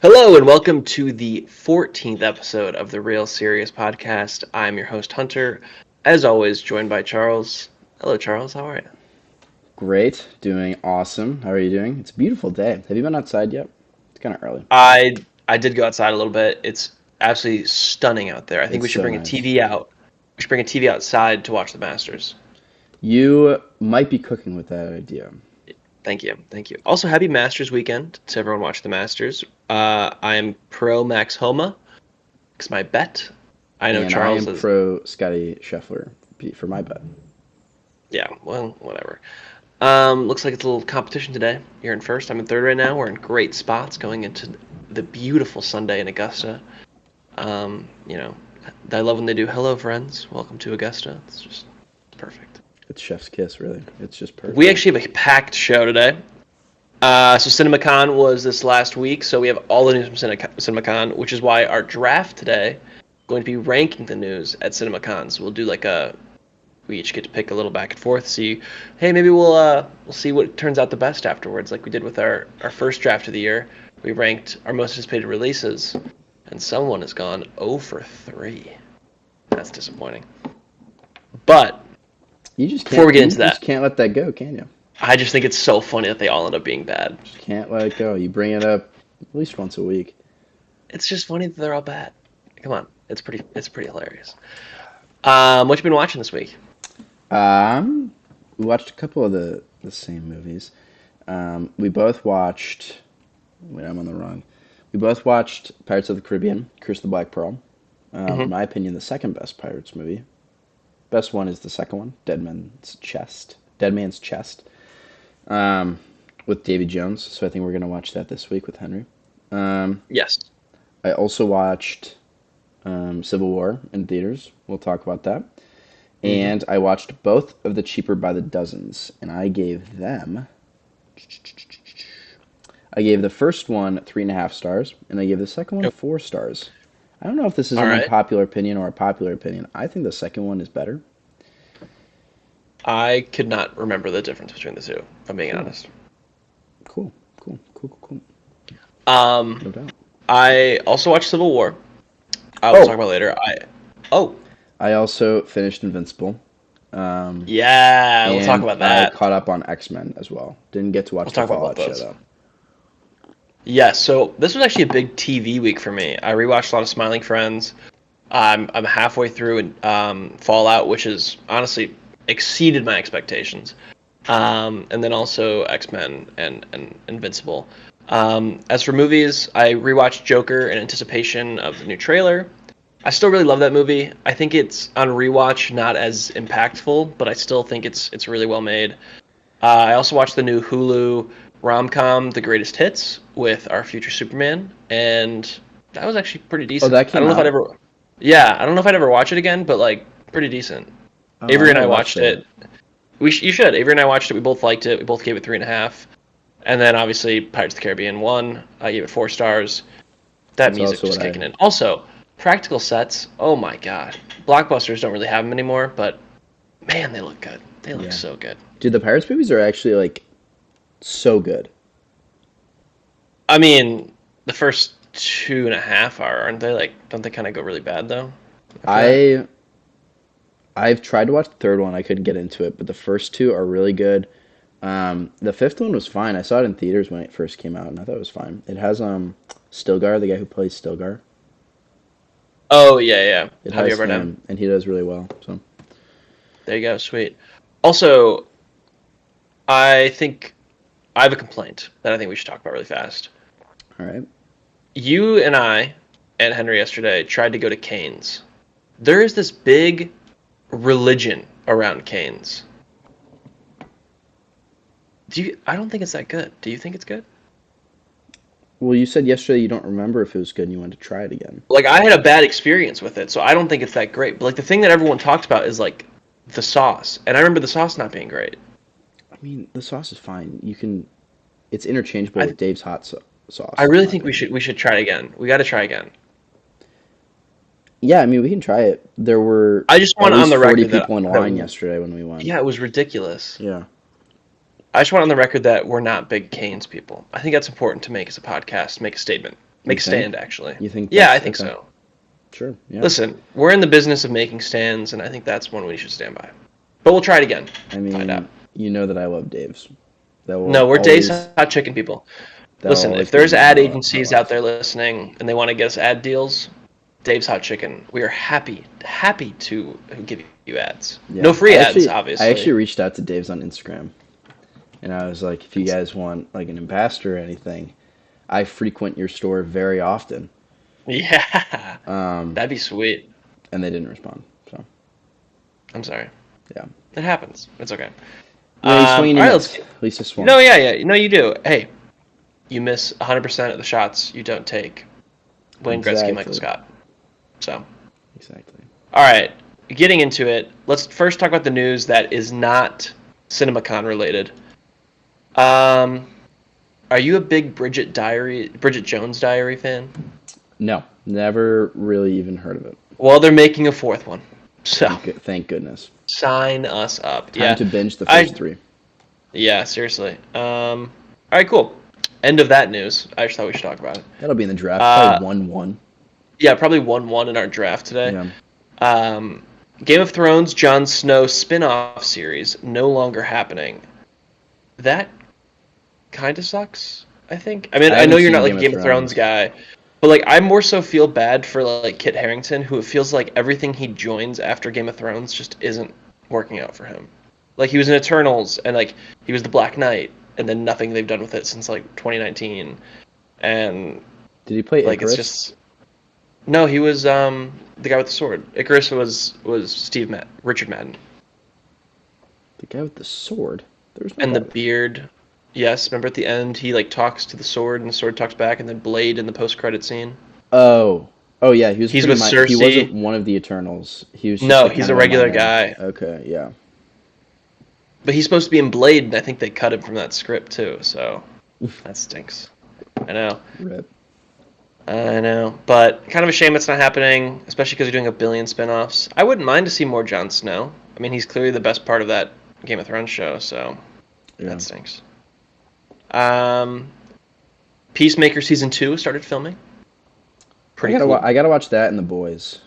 Hello and welcome to the 14th episode of the Real Serious Podcast. I'm your host, Hunter, as always, joined by Charles. Hello, Charles. How are you? Great, doing awesome. How are you doing? It's a beautiful day. Have you been outside yet? It's kind of early. I did go outside a little bit. It's absolutely stunning out there. I think It's we should so bring a nice. TV out. We should bring a TV outside to watch the Masters. You might be cooking with that idea. Thank you. Thank you. Also, happy Masters weekend to everyone watching the Masters. I am pro Max Homa. It's my bet. I know And I Charles am is. pro Scotty Scheffler for my bet. Yeah, well, whatever. Looks like it's a little competition today. You're in first. I'm in third right now. We're in great spots going into the beautiful Sunday in Augusta. You know, I love when they do "Hello, friends, welcome to Augusta." It's just perfect. It's chef's kiss, really. It's just We perfect. actually have a packed show today. So CinemaCon was this last week, so we have all the news from CinemaCon, which is why our draft today is going to be ranking the news at CinemaCon. So we'll do we each get to pick a little back and forth, see, hey, maybe we'll see what turns out the best afterwards, like we did with our first draft of the year. We ranked our most anticipated releases, and someone has gone 0 for 3. That's disappointing. But You just before can't. we get into You just that, can't let that go, can you? I just think it's so funny that they all end up being bad. Just can't let it go. You bring it up at least once a week. It's just funny that they're all bad. Come on, it's pretty hilarious. What you been watching this week? We watched a couple of the same movies. We both watched. Wait, I'm on the wrong. We both watched Pirates of the Caribbean: Curse of the Black Pearl. In Hmm. my opinion, the second best Pirates movie. Best one is the second one, Dead Man's Chest. Dead Man's Chest, um, with Davy Jones. So I think we're gonna watch that this week with Henry. Um, Yes. I also watched Civil War in theaters. We'll talk about that. Hmm. And I watched both of the Cheaper by the Dozens, and I gave the first one 3.5 stars, and I gave the second one Yep. 4 stars. I don't know if this is All an right. unpopular opinion or a popular opinion. I think the second one is better. I could not remember the difference between the two, if I'm being Cool, honest. cool, cool, cool, cool, cool. Um, No doubt. I also watched Civil War. I will talk Oh, about later. Oh, I also finished Invincible, um, yeah, we'll talk and about I that. caught up on X-Men as well. Didn't get to We'll watch the talk about both Fallout show those. though. Yeah, so this was actually a big TV week for me. I rewatched a lot of Smiling Friends. I'm halfway through Fallout, which has honestly exceeded my expectations. And then also X-Men and Invincible. As for movies, I rewatched Joker in anticipation of the new trailer. I still really love that movie. I think it's on rewatch not as impactful, but I still think it's really well made. I also watched the new Hulu rom-com, The Greatest Hits, with our future Superman, and that was actually pretty Oh, decent. that I don't came know if I'd out? ever, yeah, I don't know if I'd ever watch it again, but like pretty decent. Oh, I Avery and never I watched watched it yet. it. You should. Avery and I watched it. We both liked it. We both gave it 3.5. And then obviously Pirates of the Caribbean 1. I gave it 4 stars. That That's music also what just I. kicking in. Also, practical sets. Oh my god, blockbusters don't really have them anymore, but man, they look good. They look Yeah. so good. Dude, the Pirates movies are actually like so good. I mean, the first 2.5 aren't they? Like, don't they kind of go really bad though? After that. I I've tried to watch the third one. I couldn't get into it, but the first two are really good. The fifth one was fine. I saw it in theaters when it first came out, and I thought it was fine. It has Stilgar, the guy who plays Stilgar. Oh yeah, yeah. It Javier has Bardem. him, and he does really well. So, There you go. Sweet. Also, I think I have a complaint that I think we should talk about really fast. all right. You and I and Henry yesterday tried to go to Canes. There is this big religion around Canes. I don't think it's that good. Do you think it's good? Well, you said yesterday you don't remember if it was good and you wanted to try it again. Like I had a bad experience with it, so I don't think it's that great. But like the thing that everyone talked about is like the sauce, and I remember the sauce not being great. I mean, the sauce is fine. You can. It's interchangeable I with Dave's I sauce, in really my think we opinion. should we should try it again. We got to try again. Yeah, I mean, we can try it. There were I just at want on least the 40 record people in line yesterday when we went. yeah, it was ridiculous. Yeah. I just want on the record that we're not big Canes people. I think that's important to make as a podcast, make a statement. You Make a think? stand, actually. You think Yeah, I that's think okay? so. Sure. Yeah. Listen, we're in the business of making stands, and I think that's one we should stand by. But we'll try it again. I Find out. mean, you know that I love Dave's. That No, will we're Dave's always Hot Chicken people. that will Listen, if always be there's my ad hot agencies out lines. there listening and they want to get us ad deals, Dave's Hot Chicken, we are happy to give you ads. No Yeah. free ads, I actually obviously. reached out to Dave's on Instagram, and I was like, if you guys want like an ambassador or anything, I frequent your store very often. Yeah, Um, that'd be sweet. and they didn't respond. So I'm sorry. yeah. It happens. It's okay. You swing and All you right, let's miss. get. At least I swung. No, yeah. No, you do. Hey, you miss 100% of the shots you don't take. Wayne Gretzky, Michael Exactly. Scott. So, Exactly. all right, getting into it. Let's first talk about the news that is not CinemaCon related. Um, are you a big Bridget Jones Diary fan? No, never really even heard of it. Well, they're making a fourth one, so Thank goodness. sign us up. Time Yeah, to binge the first I three. yeah seriously. All right, cool. End of that news. I just thought we should talk about it. That'll be in the draft. Probably Uh, 1-1. yeah, probably 1-1 in our draft today. Yeah. Um, Game of Thrones Jon Snow spin-off series no longer happening. That kind of sucks, I think. I mean, I I know haven't you're not seen like a Game of Game of Thrones Thrones. guy, but like I more so feel bad for like Kit Harington, who it feels like everything he joins after Game of Thrones just isn't working out for him. Like he was in Eternals and like he was the Black Knight, and then nothing they've done with it since like 2019, and Did he play like it's Icarus? just no. He was the guy with the sword. Icarus was Richard Madden. The guy with the sword? There was no And the guy. beard. Yes, remember at the end he like talks to the sword and the sword talks back, and then Blade in the post-credit scene. Oh. Oh yeah, he was He's pretty with much. He wasn't Cersei. one of the Eternals. He was just No, like he's kind a of a regular minor. guy, Okay, yeah. but he's supposed to be in Blade, and I think they cut him from that script too. So that stinks. I know, Rip. I know, but kind of a shame it's not happening, especially because they're doing a billion spin-offs. I wouldn't mind to see more Jon Snow. I mean, he's clearly the best part of that Game of Thrones show, so Yeah. that stinks. Um, Peacemaker season 2 started filming. Pretty cool. I gotta watch that and The Boys.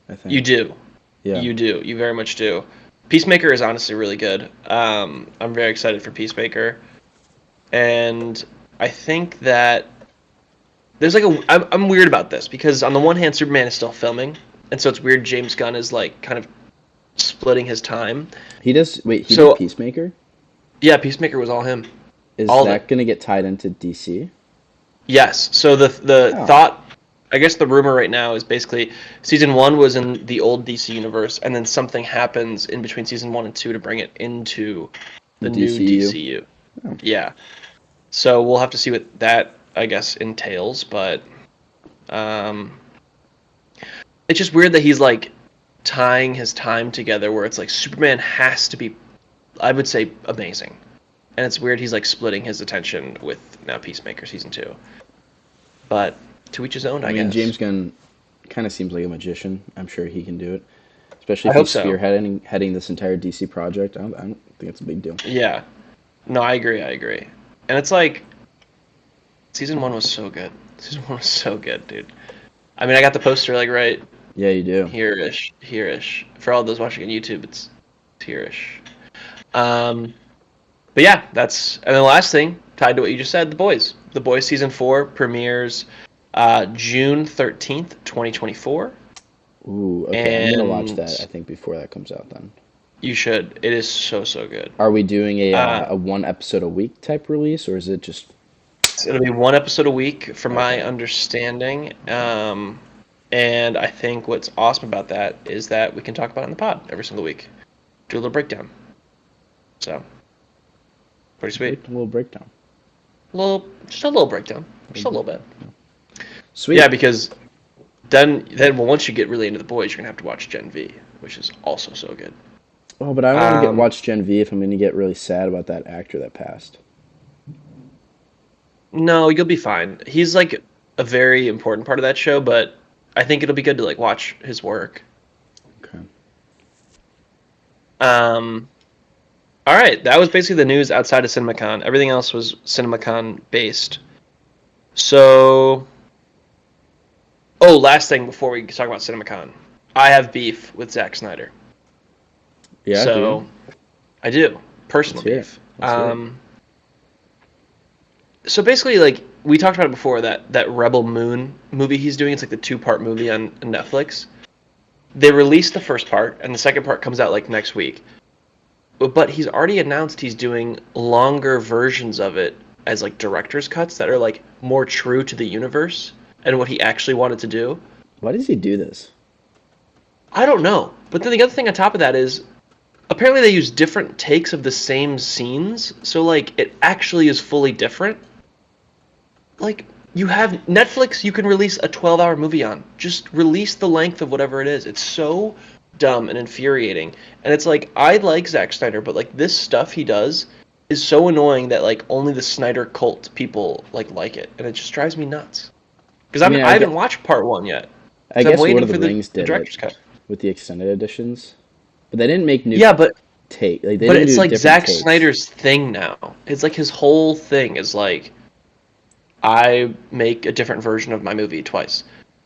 I You think. do. Yeah. You do. You very much do. Peacemaker is honestly really good. I'm very excited for Peacemaker, and I think that there's like I'm weird about this because on the one hand, Superman is still filming, and so it's weird. James Gunn is like kind of splitting his time. He does. Wait, he did So Peacemaker. yeah, Peacemaker was all him, Is all of it. that gonna get tied into DC? Yes. So the Oh. thought, I guess the rumor right now is basically season 1 was in the old DC universe, and then something happens in between season 1 and 2 to bring it into The the new DCU. DCU. Oh. Yeah. So we'll have to see what that I guess entails, but um, it's just weird that he's like tying his time together where it's like Superman has to be, I would say, amazing, and it's weird he's like splitting his attention with now Peacemaker season 2. But to each his own, I I mean, guess. James Gunn kind of seems like a magician. I'm sure he can do it, especially I if hope he's so. spearheading heading this entire DC project. I don't think it's a big deal. Yeah. No, I agree. I agree. And it's like season 1 was so good. Season 1 was so good, dude. I mean, I got the poster like right Yeah, you do. here-ish. For all those watching on YouTube, it's here-ish. Um, but yeah, that's and then the last thing tied to what you just said, The Boys. The Boys season 4 premieres June 13th, 2024, Ooh, okay. I'm gonna watch and that. I think before that comes out. Then you should. It is so good. are we doing Uh, a one episode a week type release, or is it just it's gonna be one episode a week, from my okay? understanding. Okay. And I think what's awesome about that is that we can talk about it on the pod every single week, do a little breakdown. So pretty sweet. A little breakdown. Just a little breakdown, A just a little little bit. breakdown. Yeah, Sweet. because well, once you get really into the boys, you're gonna have to watch Gen V, which is also so good. Oh, but I don't want to get Um, watch Gen V if I'm gonna get really sad about that actor that passed. no, you'll be fine. He's like a very important part of that show, but I think it'll be good to like watch his work. Okay. Um, all right, that was basically the news outside of CinemaCon. Everything else was CinemaCon based. So Oh, last thing before we talk about CinemaCon. I have beef with Zack Snyder. Yeah, do you? So I do. Let's Personal hear it. beef. Let's hear it. So basically, like, we talked about it before, that Rebel Moon movie he's doing, it's like the two-part movie on Netflix. They released the first part, and the second part comes out like next week. But he's already announced he's doing longer versions of it as like director's cuts that are like more true to the universe and what he actually wanted to do. Why does he do this? I don't know. But then the other thing on top of that is apparently they use different takes of the same scenes, so like it actually is fully different. Like, you have Netflix, you can release a 12-hour movie on. Just release the length of whatever it is. It's so dumb and infuriating. And it's like, I like Zack Snyder, but like this stuff he does is so annoying that like only the Snyder cult people like it, and it just drives me nuts. Because I mean, I haven't watched part one yet, I because I'm guess Lord waiting of the for the Rings did it director's cut. with the extended editions, but they didn't make new Yeah, but they but didn't it's do like different Zack takes. Snyder's thing now. It's like his whole thing is like I make a different version of my movie twice.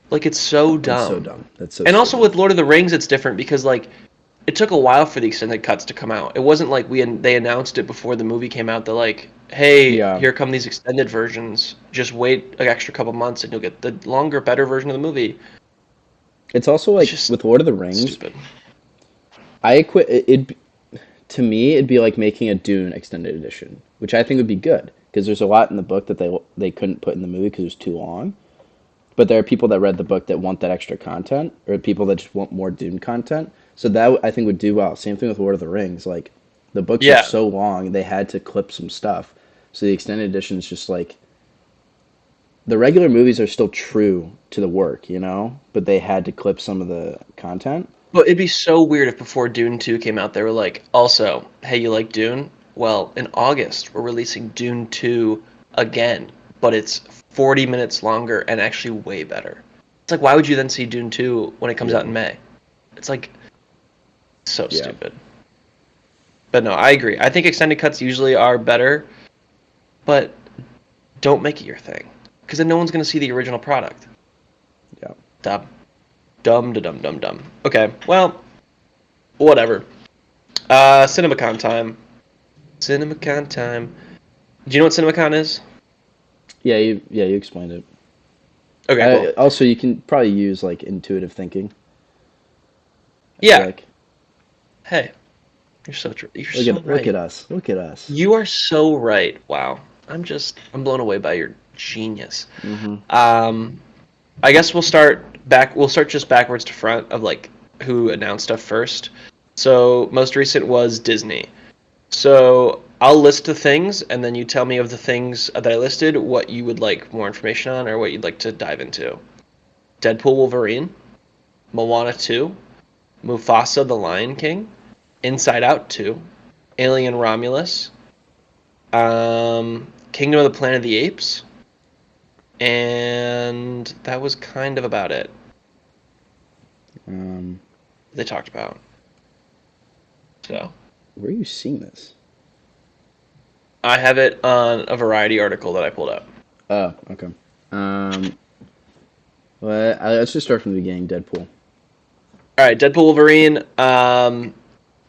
Like, it's so That's so dumb. dumb. That's so And also stupid. with Lord of the Rings, it's different because like it took a while for the extended cuts to come out. It wasn't like they announced it before the movie came out. They're like, "Hey, Yeah, here come these extended versions. Just wait an extra couple months and you'll get the longer, better version of the movie." it's also It's like just with Lord of the Rings. stupid. I quit. To me, it'd be like making a Dune extended edition, which I think would be good because there's a lot in the book that they couldn't put in the movie because it was too long. But there are people that read the book that want that extra content, or people that just want more Dune content. So that I think would do well. Same thing with Lord of the Rings. Like the books are Yeah. so long, they had to clip some stuff. So the extended edition is just like the regular movies are still true to the work, you know, but they had to clip some of the content. But it'd be so weird if before Dune 2 came out, they were like, also, hey, you like Dune? Well, in August, we're releasing Dune 2 again, but it's 40 minutes longer and actually way better. It's like, why would you then see Dune 2 when it comes out Yeah, in May? It's like, so yeah. stupid. But no, I agree. I think extended cuts usually are better, but don't make it your thing. Because then no one's going to see the original product. Yeah. Dumb. Dumb, da dum, dum, dumb. Okay, well, whatever. CinemaCon time. CinemaCon time. Do you know what CinemaCon is? Yeah, you explained it. Okay, cool. Also, you can probably use like intuitive thinking. I feel Yeah. like Hey, you're so look at right. us, look at us. You are so right. Wow. I'm blown away by your genius. Hmm. Um, I guess we'll start just backwards to front of like who announced stuff first. So most recent was Disney. So I'll list the things, and then you tell me of the things that I listed, what you would like more information on, or what you'd like to dive into. Deadpool Wolverine, Moana 2, Mufasa the Lion King, Inside Out 2, Alien Romulus, Kingdom of the Planet of the Apes, and that was kind of about it Um, they talked about. So where are you seeing this? I have it on a Variety article that I pulled up. Oh, okay. Um, let's just start from the beginning. Deadpool. All right, Deadpool Wolverine.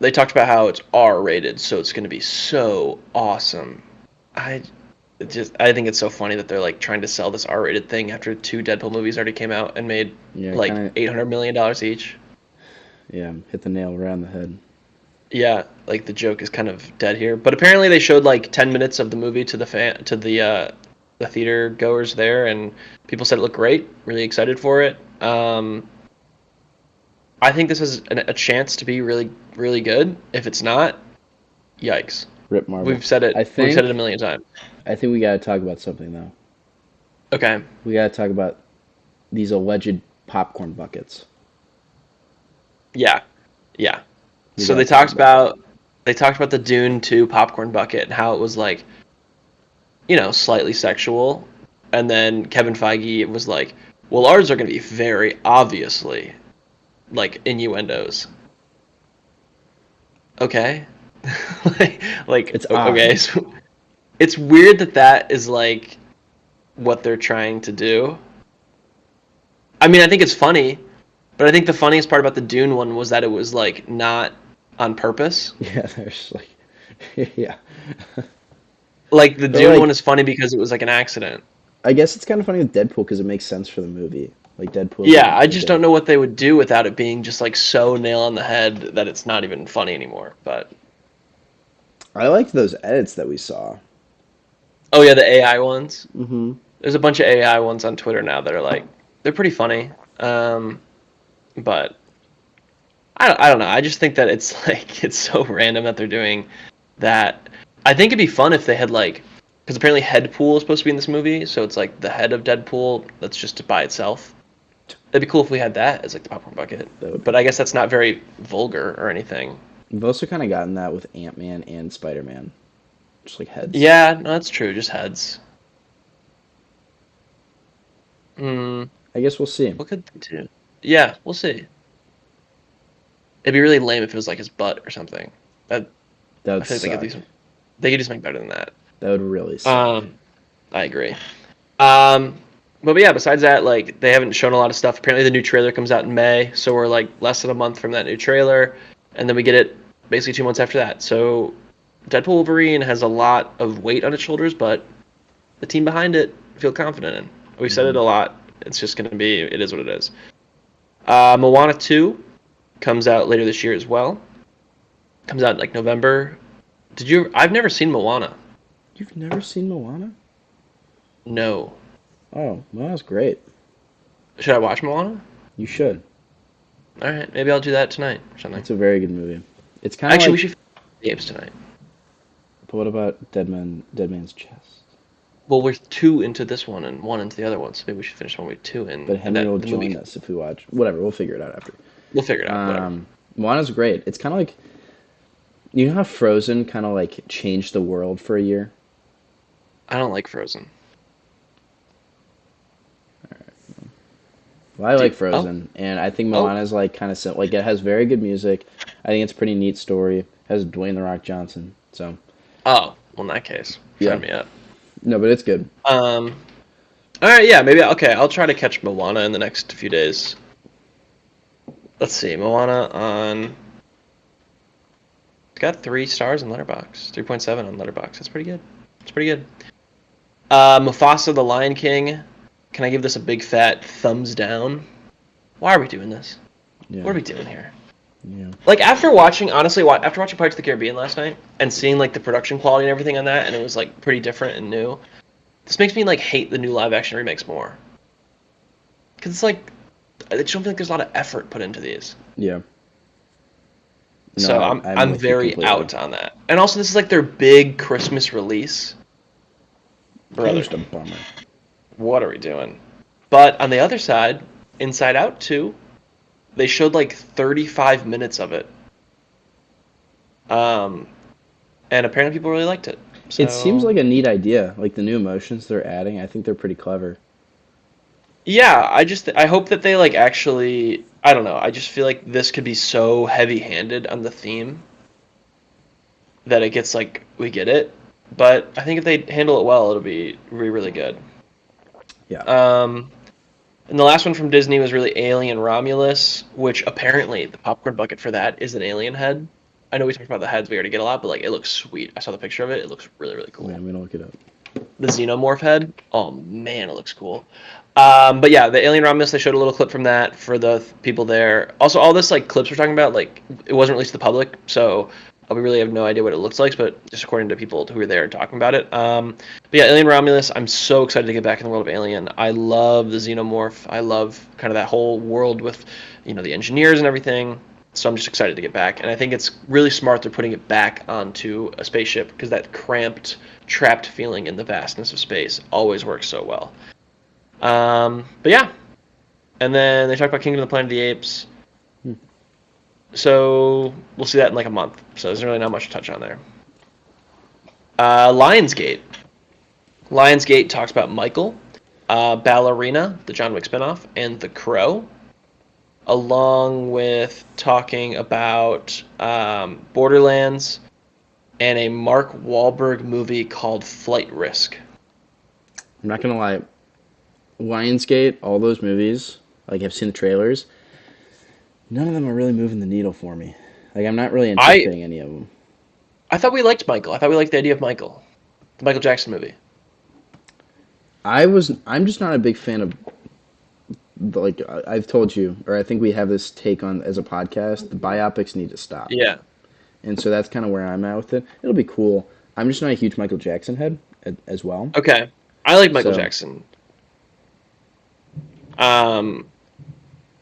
They talked about how it's R rated, so it's going to be so awesome. I I think it's so funny that they're like trying to sell this R rated thing after two Deadpool movies already came out and made Yeah, like kind of. $800 million each. Yeah, hit the nail right on the head. Yeah, like the joke is kind of dead here. But apparently they showed like 10 minutes of the movie to the theater goers there, and people said it looked great. Really excited for it. I think this is a chance to be really really good. If it's not, yikes. Rip Marvel. We've said it. I We've said it a think. million times. I think we gotta talk about something though. Okay. We gotta talk about these alleged popcorn buckets. Yeah. Yeah. We So gotta talk about that. they talked about the Dune 2 popcorn bucket and how it was like, slightly sexual. And then Kevin Feige was like, "Well, ours are going to be very obviously like innuendos." Okay. It's Okay, odd. so it's weird that is like what they're trying to do. I mean, I think it's funny, but I think the funniest part about the Dune one was that it was like not on purpose. Yeah, there's like, yeah. Like the But Dune one like, is funny because it was like an accident. I guess it's kind of funny with Deadpool because it makes sense for the movie. Like Deadpool's Yeah, I a just good. don't know what they would do without it being just like so nail on the head that it's not even funny anymore. But I liked those edits that we saw. oh yeah, the AI ones. Hmm. There's a bunch of AI ones on Twitter now that are like they're pretty funny. But I don't know. I just think that it's like it's so random that they're doing that. I think it'd be fun if they had like because apparently Headpool is supposed to be in this movie, so it's like the head of Deadpool that's just by itself. It'd be cool if we had that as like the popcorn bucket. That would be But I cool. guess that's not very vulgar or anything. We've also kind of gotten that with Ant-Man and Spider-Man, just like heads. Yeah, no, that's true. Just heads. Hmm. I guess we'll see. What could they do? Yeah, we'll see. It'd be really lame if it was like his butt or something. That That I would feel like suck. they could do something better than that. That would really suck. Um, I agree. Um, but yeah, besides that, like they haven't shown a lot of stuff. Apparently, the new trailer comes out in May, so we're like less than a month from that new trailer, and then we get it basically 2 months after that. So, Deadpool Wolverine has a lot of weight on its shoulders, but the team behind it feel confident in. We've said Hmm. it a lot. It's just going to be. It is what it is. Moana 2 comes out later this year as well. Comes out in like November. Did you? I've never seen Moana. You've never seen Moana? No. Oh, Moana's great. Should I watch Moana? You should. All right, maybe I'll do that tonight or something. It's a very good movie. It's kind of Actually, we like, should the apes tonight. but what about Dead Man's Chest? Well, we're two into this one and one into the other one, so maybe we should finish one with two in, But and Henry will that the join movie. us if we watch. Whatever, we'll figure it out after. We'll figure it out. Whatever. Moana's great. It's kind of like, you know how Frozen kind of like changed the world for a year? I don't like Frozen. Well, I Do like you? Oh, Frozen, and I think oh, Moana's like kind of like it has very good music. I think it's a pretty neat story. It has Dwayne the Rock Johnson, so oh. Well, in that case, yeah. sign me up. No, but it's good. Um. All right. Yeah. Maybe. Okay. I'll try to catch Moana in the next few days. Let's see. Moana on. It's got 3 stars on Letterbox. 3.7 on Letterbox. That's pretty good. It's pretty good. Mufasa the Lion King. Can I give this a big fat thumbs down? Why are we doing this? What Yeah, are we doing here? yeah. Like after watching, honestly, after watching Pirates of the Caribbean last night and seeing like the production quality and everything on that, and it was like pretty different and new. This makes me like hate the new live action remakes more because it's like I just don't feel like there's a lot of effort put into these. Yeah. No, So I'm I'm with you very completely. out on that. And also, this is like their big Christmas release, Kind of brother. just a bummer. What are we doing? But on the other side, Inside Out 2, they showed like 35 minutes of it. Um, and apparently people really liked it. It seems So like a neat idea. Like the new emotions they're adding, I think they're pretty clever. yeah, I hope that they like actually I don't know. I just feel like this could be so heavy-handed on the theme that it gets like we get it. But I think if they handle it well, it'll be really really good. Yeah. Um, and the last one from Disney was really Alien Romulus, which apparently the popcorn bucket for that is an alien head. I know we talked about the heads we already get a lot, but like it looks sweet. I saw the picture of it. It looks really really Wait, cool. I'm gonna look it up. The xenomorph head. Oh man, it looks cool. But yeah, the Alien Romulus. They showed a little clip from that for the people there. Also, all this like clips we're talking about, like it wasn't released to the public, so we really have no idea what it looks like. But just according to people who were there and talking about it. But yeah, Alien Romulus. I'm so excited to get back in the world of Alien. I love the xenomorph. I love kind of that whole world with, the engineers and everything. So I'm just excited to get back, and I think it's really smart they're putting it back onto a spaceship because that cramped, trapped feeling in the vastness of space always works so well. But yeah, and then they talked about Kingdom of the Planet of the Apes. Hmm. So we'll see that in like a month. So there's really not much to touch on there. Lionsgate. Lionsgate talks about Michael, Ballerina, the John Wick spinoff, and The Crow, along with talking about Borderlands and a Mark Wahlberg movie called Flight Risk. I'm not gonna lie. Lionsgate, all those movies, Like I've seen the trailers. None of them are really moving the needle for me. Like I'm not really I anticipating any of them. I thought we liked Michael. I thought we liked the idea of Michael, the Michael Jackson movie. I'm just not a big fan of like I've told you, or I think we have this take on as a podcast. The biopics need to stop, Yeah. and so that's kind of where I'm at with it. It'll be cool. I'm just not a huge Michael Jackson head as well. Okay. I like Michael So Jackson. Um,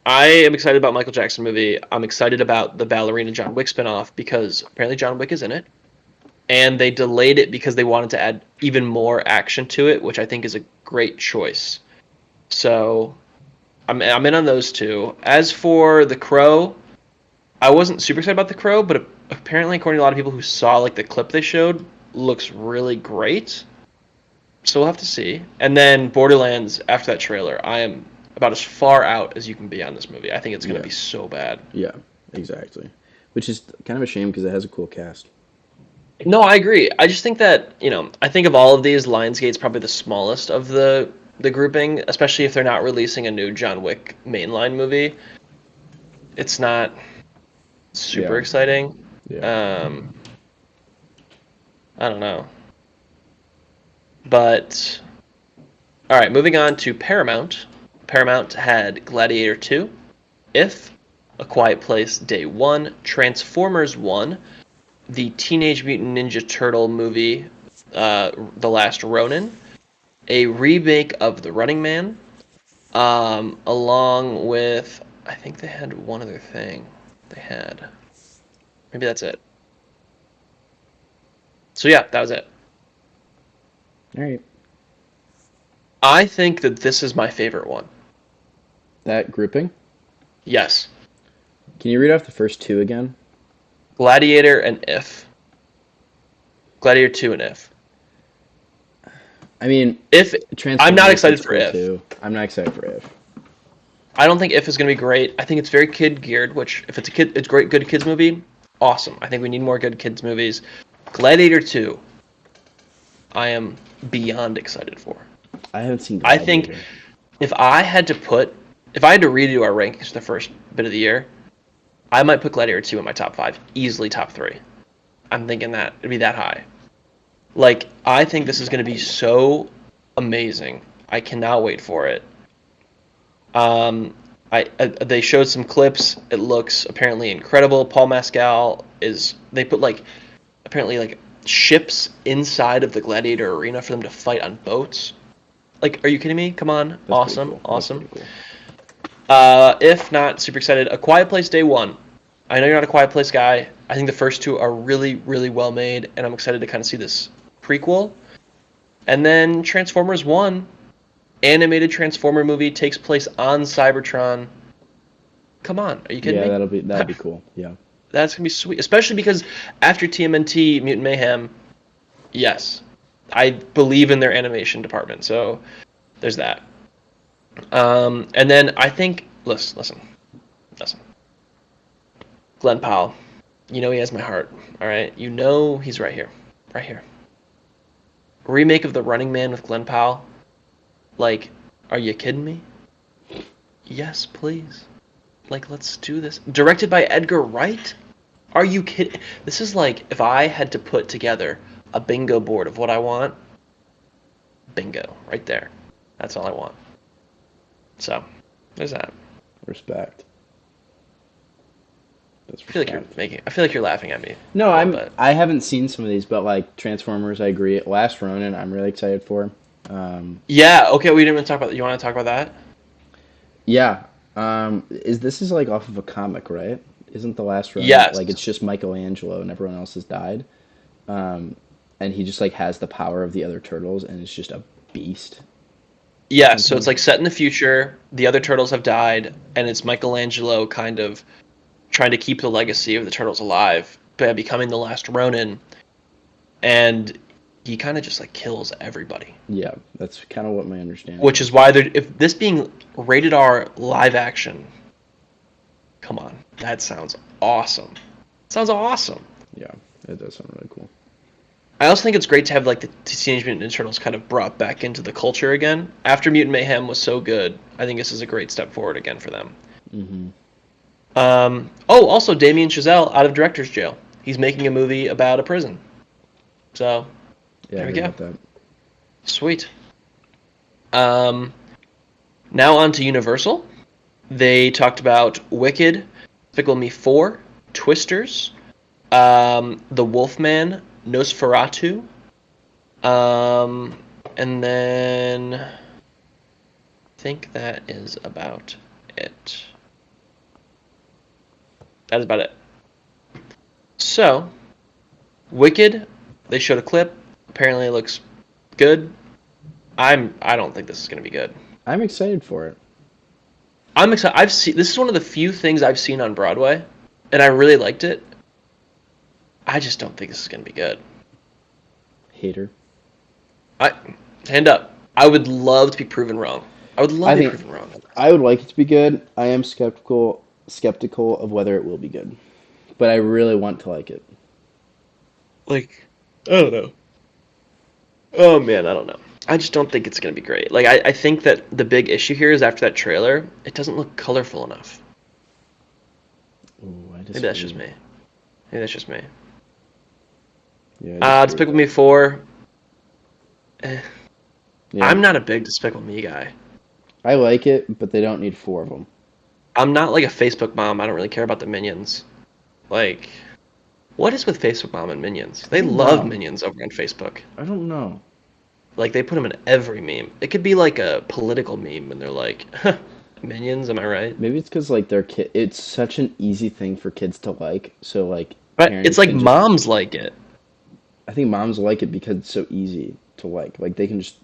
I am excited about Michael Jackson movie. I'm excited about the Ballerina John Wick spinoff because apparently John Wick is in it, and they delayed it because they wanted to add even more action to it, which I think is a great choice. So I'm in on those two. As for The Crow, I wasn't super excited about The Crow, but apparently, according to a lot of people who saw like the clip they showed, looks really great. So we'll have to see. And then Borderlands, after that trailer, I am about as far out as you can be on this movie. I think it's going to yeah, be so bad. yeah, exactly. Which is kind of a shame because it has a cool cast. No, I agree. I just think that, I think of all of these, Lionsgate's probably the smallest of the grouping, especially if they're not releasing a new John Wick mainline movie. It's not super Yeah, exciting. yeah. Um, I don't know. But all right, moving on to Paramount. Paramount had Gladiator 2, If, A Quiet Place Day 1, Transformers 1, the Teenage Mutant Ninja Turtle movie, The Last Ronin, a remake of The Running Man, along with, I think they had one other thing. They had, maybe that's it. So yeah, that was it. All right, I think that this is my favorite one. that grouping. Yes, Can you read off the first two again? Gladiator and If. Gladiator 2 and If. I mean, If I'm not Transformers excited looks for cool If. too. I'm not excited for If. I don't think If is going to be great. I think it's very kid geared, which if it's a kid, it's great, good kids movie. Awesome. I think we need more good kids movies. Gladiator 2, I am beyond excited for. I haven't seen I think Gladiator. if I had to put, if I had to redo our rankings for the first bit of the year, I might put Gladiator 2 in my top five, easily top three. I'm thinking that it'd be that high. Like, I think this is going to be so amazing. I cannot wait for it. They showed some clips. It looks apparently incredible. Paul Mescal is. They put like apparently like ships inside of the gladiator arena for them to fight on boats. Like, are you kidding me? Come on, That's pretty awesome, cool. That's awesome. pretty cool. If not super excited, A Quiet Place Day 1. I know you're not a Quiet Place guy. I think the first two are really, really well made, and I'm excited to kind of see this prequel. And then Transformers 1, animated Transformer movie, takes place on Cybertron. Come on, are you kidding Yeah, me? that'd be cool. Yeah. That's gonna be sweet, especially because after TMNT Mutant Mayhem, yes, I believe in their animation department. So there's that. And then I think, listen. Glenn Powell, you know he has my heart. All right, you know he's right here, right here. Remake of The Running Man with Glenn Powell. Like, are you kidding me? Yes, please. Like, let's do this. Directed by Edgar Wright? Are you kidding? This is like if I had to put together a bingo board of what I want. Bingo, right there. That's all I want. So, there's that. Respect. That's I feel like you're respect. making. I feel like you're laughing at me No, a little bit. I haven't seen some of these, but like Transformers, I agree. Last Ronin, I'm really excited for. Um, Yeah. Okay. We didn't even talk about. You want to talk about that? yeah. Is like off of a comic, right? Isn't the Last Ronin like Yes. it's just Michelangelo and everyone else has died? Um, and he just like has the power of the other turtles and it's just a beast or Yes. So it's something. like set in the future. The other turtles have died, and it's Michelangelo kind of trying to keep the legacy of the turtles alive by becoming the last Ronin, and he kind of just like kills everybody. Yeah, that's kind of what my understanding Which is was. why they're if this being rated R live action, come on, that sounds awesome. Sounds awesome. Yeah, it does sound really cool. I also think it's great to have like the Teenage Mutant Ninja Turtles kind of brought back into the culture again. After Mutant Mayhem was so good, I think this is a great step forward again for them. Mm-hmm. Also Damien Chazelle out of director's jail. He's making a movie about a prison. So Yeah, I there we heard go. about that. Sweet. Um, Now on to Universal. They talked about Wicked, Despicable Me 4, Twisters, The Wolfman, Nosferatu, um, and then I think that is about it. That is about it. So, Wicked, they showed a clip. Apparently, it looks good. I don't think this is gonna be good. I'm excited for it. I'm excited. I've seen this is one of the few things I've seen on Broadway, and I really liked it. I just don't think this is gonna be good. Hater. I Hand up. I would love to be proven wrong. I would love I to be think proven wrong. I would like it to be good. I am skeptical of whether it will be good, but I really want to like it. Like, I don't know. Oh man, I don't know. I just don't think it's gonna be great. Like, I think that the big issue here is after that trailer, it doesn't look colorful enough. Ooh, I Maybe that's just disagree. me. Maybe that's just me. Yeah, I disagree with Despicable that. Me 4. Eh. Yeah, I'm not a big Despicable Me guy. I like it, but they don't need four of them. I'm not like a Facebook mom. I don't really care about the Minions. Like, what is with Facebook mom and Minions? I They think love mom. Minions over on Facebook. I don't know. Like, they put them in every meme. It could be like a political meme, and they're like, Minions, am I right? Maybe it's because like their kid. It's such an easy thing for kids to like. So like But it's parents like can just. moms like it. I think moms like it because it's so easy to like. Like they can just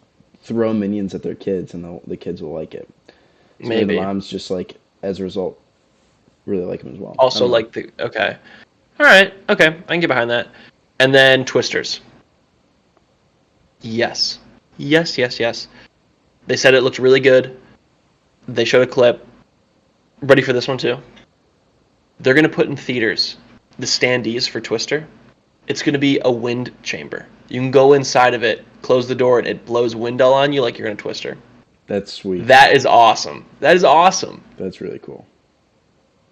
throw minions at their kids and the kids will like it. So maybe the Maybe. moms just like as a result really like them as well. I Also, don't know. like the okay, all right, okay, I can get behind that. And then Twisters. Yes, yes, yes, yes. They said it looked really good. They showed a clip. Ready for this one too? They're gonna put in theaters the standees for Twister. It's gonna be a wind chamber. You can go inside of it, close the door, and it blows wind all on you like you're in a Twister. That's sweet. That is awesome. That is awesome. That's really cool.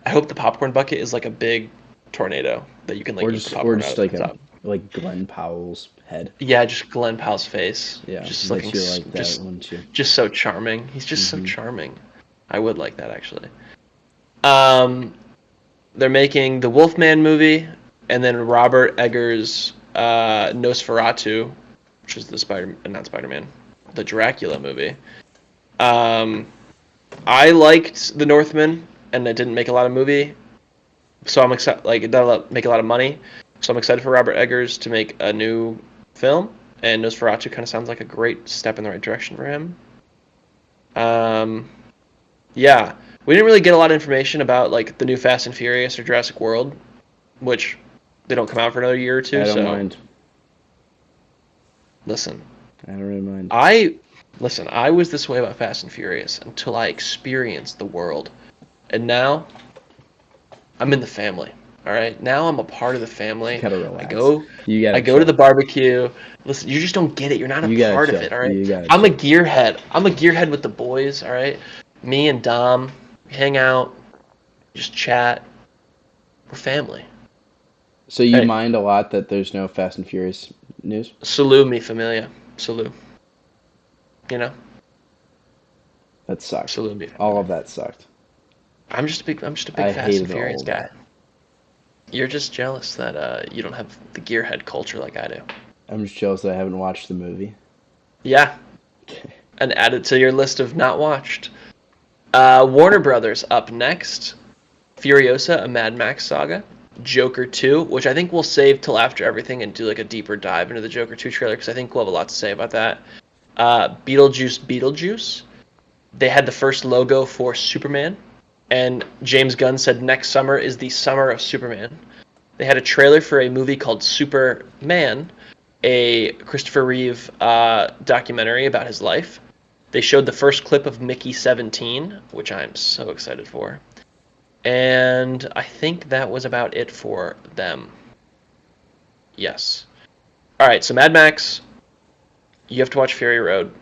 I hope the popcorn bucket is like a big tornado that you can like eat the Or popcorn out just of like the a top. like Glenn Powell's head. Yeah, just Glenn Powell's face, Yeah, just bet looking you like that, wouldn't you? just so charming. He's just so Hmm. charming. I would like that actually. Um, they're making the Wolfman movie, and then Robert Eggers' Nosferatu, which is the not Spider-Man, the Dracula movie. Um, I liked The Northman, and it didn't make a lot of movie, so I'm excited. Like it didn't make a lot of money, so I'm excited for Robert Eggers to make a new film. And Nosferatu kind of sounds like a great step in the right direction for him. Um, yeah, we didn't really get a lot of information about like the new Fast and Furious or Jurassic World, which they don't come out for another year or two. I don't So mind. listen, I don't really mind. I listen. I was this way about Fast and Furious until I experienced the world, and now I'm in the family. All right, now I'm a part of the You family. gotta I relax. go, You I gotta go to the chill. barbecue. Listen, you just don't get it. You're not a You gotta part of chill. it. All right, You gotta I'm a chill. gearhead. I'm a gearhead with the boys. All right, me and Dom, we hang out, just chat. We're family. So you Hey, mind a lot that there's no Fast and Furious news? salute me, familia. Salute. You know, That sucked. salute me, All familia. of that sucked. I'm just a big I Fast and hated all Furious of guy. that. You're just jealous that you don't have the gearhead culture like I do. I'm just jealous that I haven't watched the movie. Yeah, Okay. and add it to your list of not watched. Warner Brothers up next. Furiosa, a Mad Max saga. Joker 2, which I think we'll save till after everything and do like a deeper dive into the Joker 2 trailer because I think we'll have a lot to say about that. Beetlejuice. They had the first logo for Superman, and James Gunn said next summer is the summer of Superman. They had a trailer for a movie called Superman, a Christopher Reeve documentary about his life. They showed the first clip of Mickey 17, which I'm so excited for. And I think that was about it for them. Yes. All right, so Mad Max, you have to watch Fury Road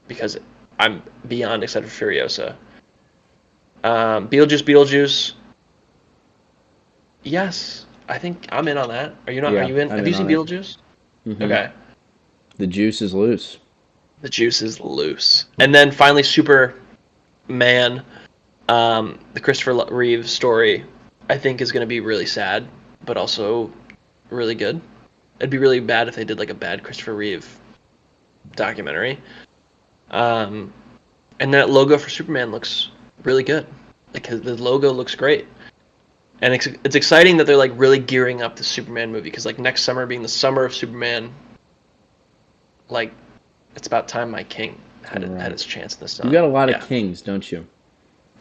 because I'm beyond excited for Furiosa. Beetlejuice. Yes, I think I'm in on that. Are you not? Are Yeah, you in? I'm Have in you seen on it. Beetlejuice? Hmm. Okay, The juice is loose. the juice is loose. And then finally, Superman, the Christopher Reeve story, I think is going to be really sad, but also really good. It'd be really bad if they did like a bad Christopher Reeve documentary. Um, and that logo for Superman looks really good. Like the logo looks great. And it's exciting that they're like really gearing up the Superman movie because like next summer being the summer of Superman, like it's about time my king Gonna had arrive. his chance in the You sun. got a lot of Yeah. kings, don't you?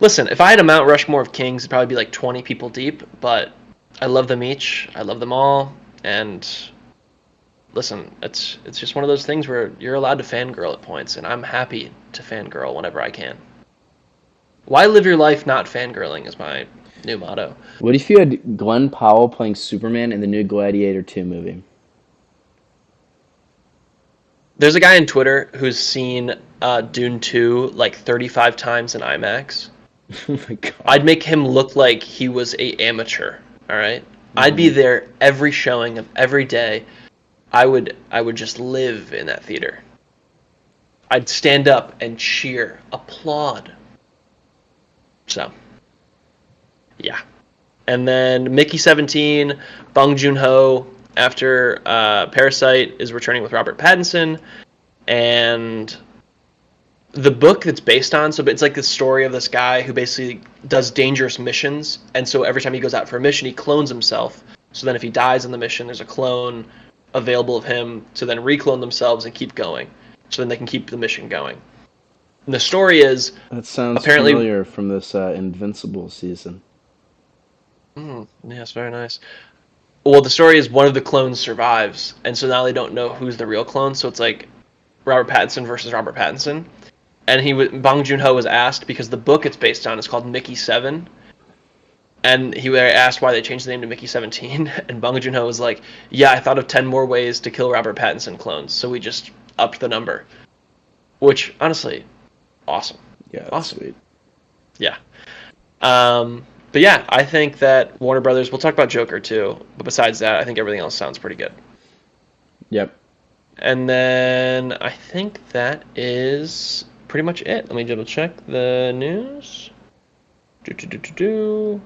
Listen, if I had a Mount Rushmore of kings, it'd probably be like 20 people deep, but I love them each. I love them all, and listen, it's just one of those things where you're allowed to fangirl at points, and I'm happy to fangirl whenever I can. Why live your life not fangirling is my new motto. What if you had Glenn Powell playing Superman in the new Gladiator 2 movie? There's a guy on Twitter who's seen Dune 2 like 35 times in IMAX. Oh my god. I'd make him look like he was a amateur, all right? I'd be Hmm. there every showing of every day. I would just live in that theater. I'd stand up and cheer, applaud. So, yeah. And then Mickey 17, Bong Joon-ho after Parasite is returning with Robert Pattinson, and the book that's based on, so it's like the story of this guy who basically does dangerous missions, and so every time he goes out for a mission he clones himself, so then if he dies on the mission there's a clone available of him to then reclone themselves and keep going, so then they can keep the mission going. And the story is That sounds apparently familiar from this Invincible season. yes, very nice. Well, the story is one of the clones survives, and so now they don't know who's the real clone, so it's like Robert Pattinson versus Robert Pattinson. And Bong Joon Ho was asked because the book it's based on is called Mickey 7, and he was asked why they changed the name to Mickey 17, and Bong Joon Ho was like, "Yeah, I thought of 10 more ways to kill Robert Pattinson clones, so we just upped the number." Which honestly, awesome, Yeah, that's awesome, sweet. yeah. But yeah, I think that Warner Brothers. We'll talk about Joker too, but besides that, I think everything else sounds pretty good. Yep. And then I think that is pretty much it. Let me double check the news. Do, do, do, do, do.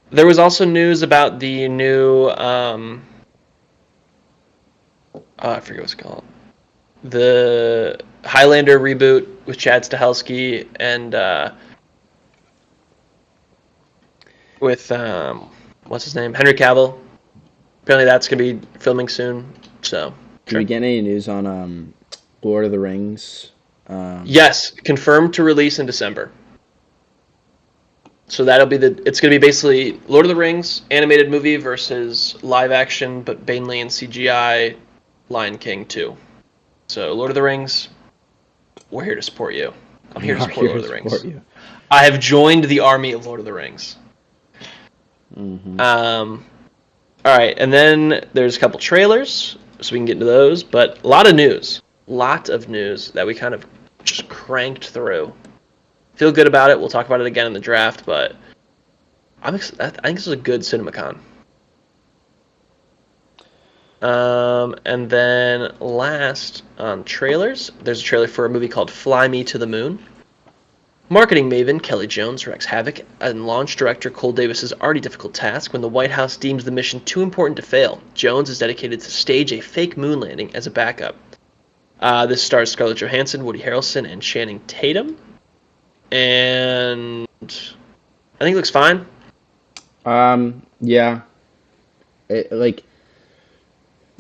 There was also news about the new, I forget what's called. The Highlander reboot with Chad Stahelski and with, what's his name? Henry Cavill. Apparently that's going to be filming soon. So, Did we sure. get any news on Lord of the Rings? Yes, confirmed to release in December. So that'll be it's going to be basically Lord of the Rings animated movie versus live action, but mainly in CGI, Lion King 2. So Lord of the Rings, we're here to support you. I'm We here to are support here Lord to of the support Rings. you. I have joined the army of Lord of the Rings. Hmm. Um, all right, and then there's a couple trailers, so we can get into those. But a lot of news that we kind of just cranked through. Feel good about it. We'll talk about it again in the draft, but I think this is a good CinemaCon. And then last on trailers, there's a trailer for a movie called Fly Me to the Moon. Marketing maven Kelly Jones wreaks havoc and launch director Cole Davis's already difficult task when the White House deems the mission too important to fail. Jones is dedicated to stage a fake moon landing as a backup. This stars Scarlett Johansson, Woody Harrelson, and Channing Tatum. And I think it looks fine. Yeah. Like,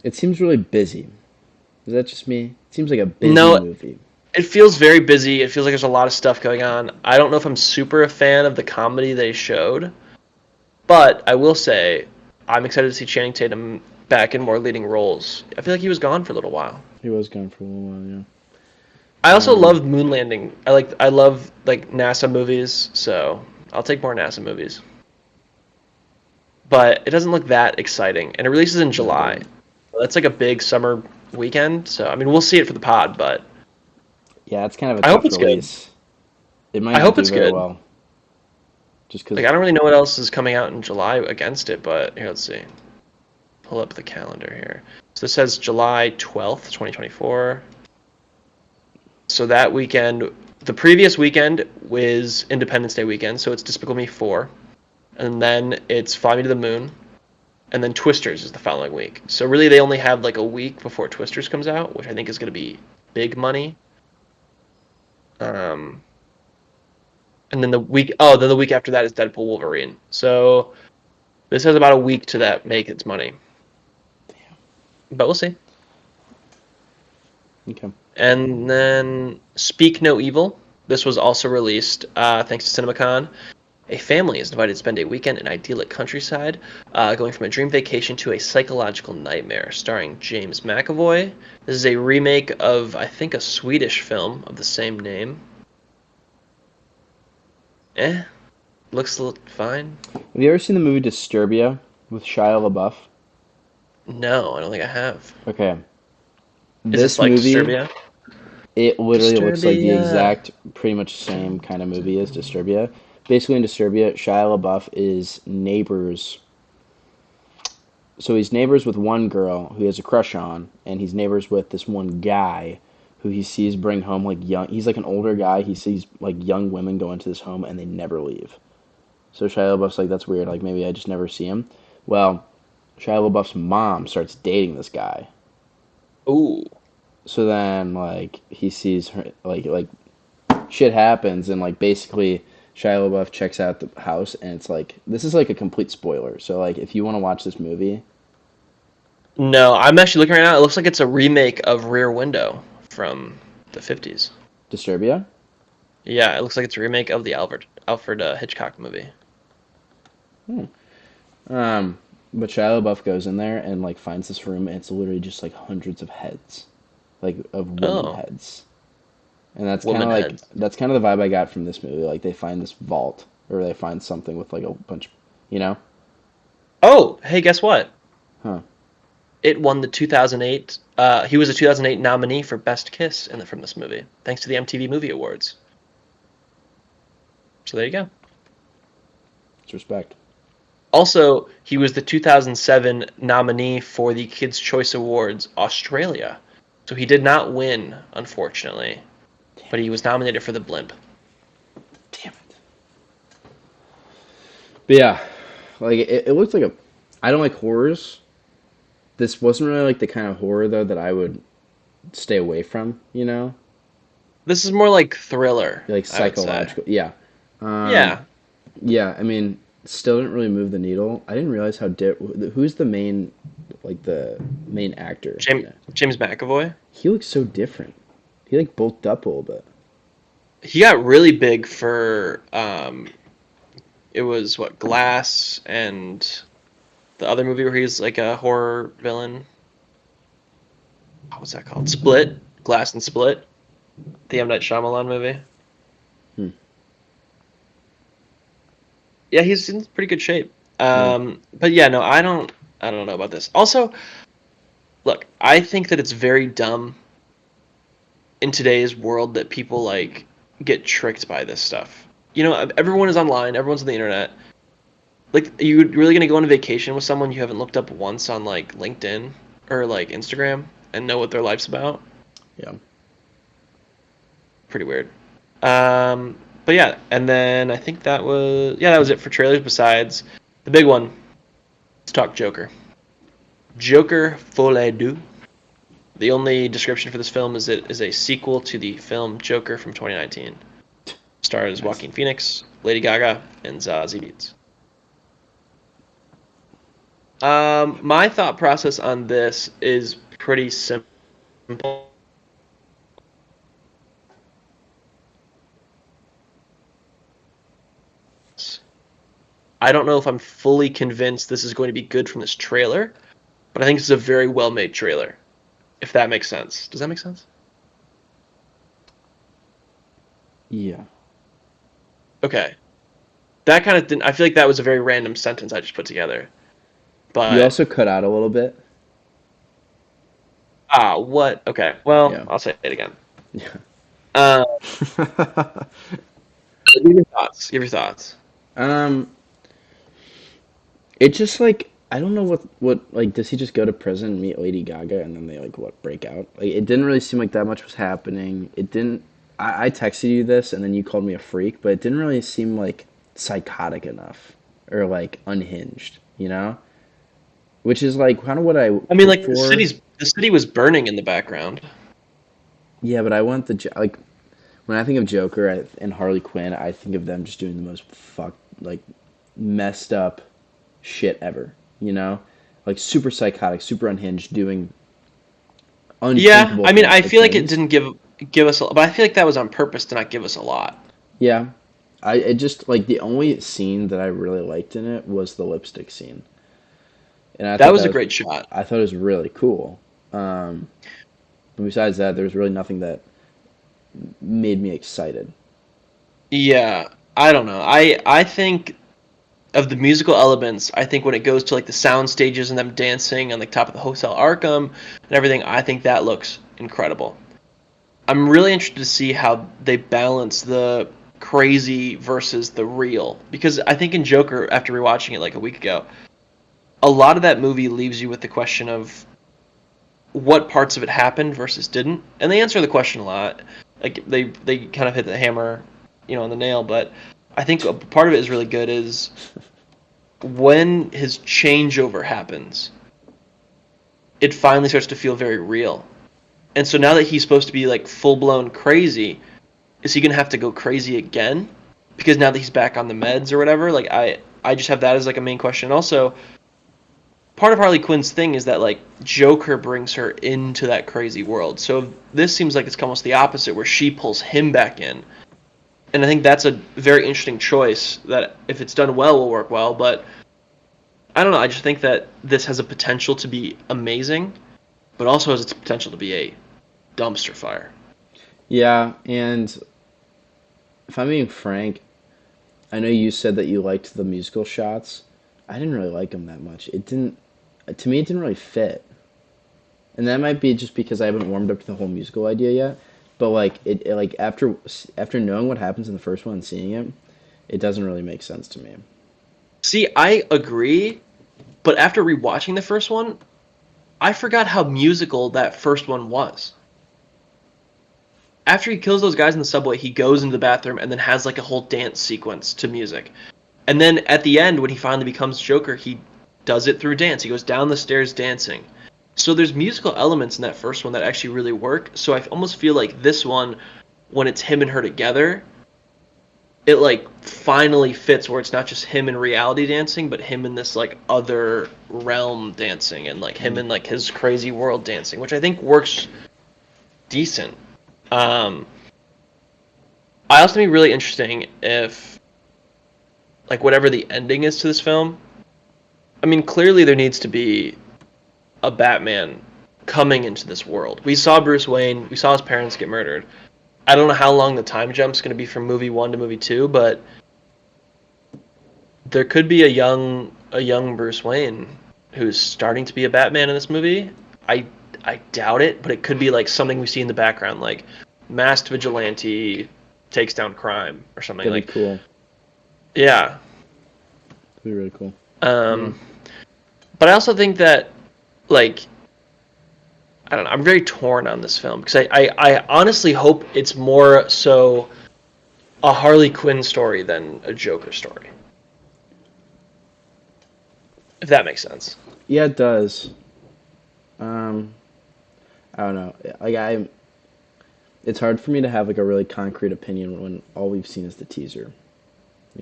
it seems really busy. Is that just me? It seems like a busy No, movie. it feels very busy. It feels like there's a lot of stuff going on. I don't know if I'm super a fan of the comedy they showed, but I will say I'm excited to see Channing Tatum back in more leading roles. I feel like he was gone for a little while. He was gone for a little while, I yeah. also love moon landing. I love like NASA movies, so I'll take more NASA movies. But it doesn't look that exciting, and it releases in No, it July. doesn't. That's like a big summer weekend. So I mean, we'll see it for the pod, but Yeah, it's kind of a I hope tough it's good. release. It might I not hope do it's very good. well, just Like because. I don't really know what else is coming out in July against it, but here, let's see. Pull up the calendar here. So this says July 12th, 2024. So that weekend, the previous weekend was Independence Day weekend, so it's Despicable Me 4. And then it's Fly Me to the Moon. And then Twisters is the following week. So really they only have like a week before Twisters comes out, which I think is going to be big money. Um, and then the week after that is Deadpool Wolverine. So this has about a week to that make its money. But we'll see. Okay. And then Speak No Evil. This was also released thanks to CinemaCon. A family is invited to spend a weekend in idyllic countryside, going from a dream vacation to a psychological nightmare, starring James McAvoy. This is a remake of, I think, a Swedish film of the same name. Looks fine. Have you ever seen the movie Disturbia with Shia LaBeouf? No, I don't think I have. Okay. Is this This like movie, Disturbia? it literally looks like the Disturbia. exact, pretty much same kind of movie as Disturbia. Basically, in Disturbia, Shia LaBeouf is neighbors. So he's neighbors with one girl who he has a crush on, and he's neighbors with this one guy who he sees bring home like young. He's like an older guy. He sees like young women go into this home, and they never leave. So Shia LaBeouf's like, that's weird. Like maybe I just never see him. Well, Shia LaBeouf's mom starts dating this guy. Ooh. So then like he sees her like shit happens and like basically Shia LaBeouf checks out the house and it's like this is like a complete spoiler. So like if you want to watch this movie, No, I'm actually looking right now. It looks like it's a remake of Rear Window from the 50s. Disturbia. Yeah, it looks like it's a remake of the Alfred Hitchcock movie. Hmm. Um, but Shia LaBeouf goes in there and like finds this room and it's literally just like hundreds of heads, like of women Oh, heads. And that's kind of woman like heads. that's kind of the vibe I got from this movie. Like they find this vault or they find something with like a bunch, you know? Oh, hey, guess what? Huh. It won the 2008. He was a 2008 nominee for Best Kiss from this movie, thanks to the MTV Movie Awards. So there you go. It's respect. Also, he was the 2007 nominee for the Kids' Choice Awards Australia. So he did not win, unfortunately, Damn but he it. was nominated for the Blimp. Damn it. But yeah, like it looks like a. I don't like horrors. This wasn't really like the kind of horror though that I would stay away from. You know, This is more like thriller, like I would say. psychological. Yeah. Um, Yeah, yeah. I mean, still didn't really move the needle. I didn't realize how who's the main, like the main actor in James it. James McAvoy. He looks so different. He like bulked up a little bit. He got really big for it was what Glass and the other movie where he's like a horror villain. What's that called? Split. Glass and Split. The M Night Shyamalan movie. Hmm. Yeah, he's in pretty good shape. Yeah. But yeah, no, I don't know about this. Also, look, I think that it's very dumb in today's world that people like get tricked by this stuff. You know, everyone is online, everyone's on the internet. Like, are you really gonna go on a vacation with someone you haven't looked up once on like LinkedIn or like Instagram and know what their life's about? Yeah. Pretty weird. But yeah, and then I think that was it for trailers. Besides the big one, let's talk Joker. Joker Folie Deux. The only description for this film is it is a sequel to the film Joker from 2019. Stars Nice. Joaquin Phoenix, Lady Gaga, and Zazie Beetz. My thought process on this is pretty simple. I don't know if I'm fully convinced this is going to be good from this trailer, but I think it's a very well made trailer. If that makes sense. Does that make sense? Yeah. Okay. That kind of didn't. I feel like that was a very random sentence I just put together. You But also cut out a little bit. Ah, what? Okay. Well, Yeah. I'll say it again. Yeah. Uh, give your thoughts. Give your thoughts. um, It's just like I don't know what like does he just go to prison and meet Lady Gaga and then they like what break out? Like it didn't really seem like that much was happening. It didn't. I texted you this and then you called me a freak, but it didn't really seem like psychotic enough or like unhinged, you know? Which is like kind of what I I mean, hope like for. the city was burning in the background. Yeah, but I want like when I think of Joker and Harley Quinn, I think of them just doing the most like messed up shit ever, you know? Like super psychotic, super unhinged, doing Yeah, unthinkable I mean, I feel like it things. didn't give us, but I feel like that was on purpose to not give us a lot. Yeah. I it just like the only scene that I really liked in it was the lipstick scene. And That was a great shot. I thought it was really cool. Um but besides that, there was really nothing that made me excited. Yeah, I don't know. I think of the musical elements, I think when it goes to like the sound stages and them dancing on the top of the Hotel Arkham and everything, I think that looks incredible. I'm really interested to see how they balance the crazy versus the real because I think in Joker, after rewatching it like a week ago, a lot of that movie leaves you with the question of what parts of it happened versus didn't, and they answer the question a lot. Like they kind of hit the hammer, on the nail. But I think a part of it is really good is when his changeover happens, it finally starts to feel very real. And so now that he's supposed to be like full blown crazy, is he gonna have to go crazy again? Because now that he's back on the meds or whatever, like I just have that as like a main question. Also, part of Harley Quinn's thing is that like Joker brings her into that crazy world. So this seems like it's almost the opposite, where she pulls him back in. And I think that's a very interesting choice that, if it's done well, will work well. But I don't know. I just think that this has a potential to be amazing, but also has its potential to be a dumpster fire. Yeah, and if I'm being frank, I know you said that you liked the musical shots. I didn't really like them that much. It didn't to me it didn't really fit. And that might be just because I haven't warmed up to the whole musical idea yet. But like like after knowing what happens in the first one and seeing it, it doesn't really make sense to me. See, I agree, but after rewatching the first one, I forgot how musical that first one was. After he kills those guys in the subway, he goes into the bathroom and then has like a whole dance sequence to music. And then at the end, when he finally becomes Joker, he does it through dance. He goes down the stairs dancing. So there's musical elements in that first one that actually really work. So I almost feel like this one, when it's him and her together, it like finally fits where it's not just him in reality dancing, but him in this like other realm dancing and like him Mm. in like his crazy world dancing, which I think works decent. Um, I also think it'd be really interesting if like whatever the ending is to this film. I mean, clearly there needs to be a Batman coming into this world. We saw Bruce Wayne, we saw his parents get murdered. I don't know how long the time jump's going to be from movie 1 to movie 2, but there could be a young Bruce Wayne who's starting to be a Batman in this movie. I I doubt it, but it could be like something we see in the background, like masked vigilante takes down crime or something That'd be like. cool. Yeah. That'd be really cool. Yeah. Um, but I also think that like I don't know. I'm very torn on this film because I honestly hope it's more so a Harley Quinn story than a Joker story. If that makes sense. Yeah, it does. Um, I don't know. It's hard for me to have like a really concrete opinion when all we've seen is the teaser.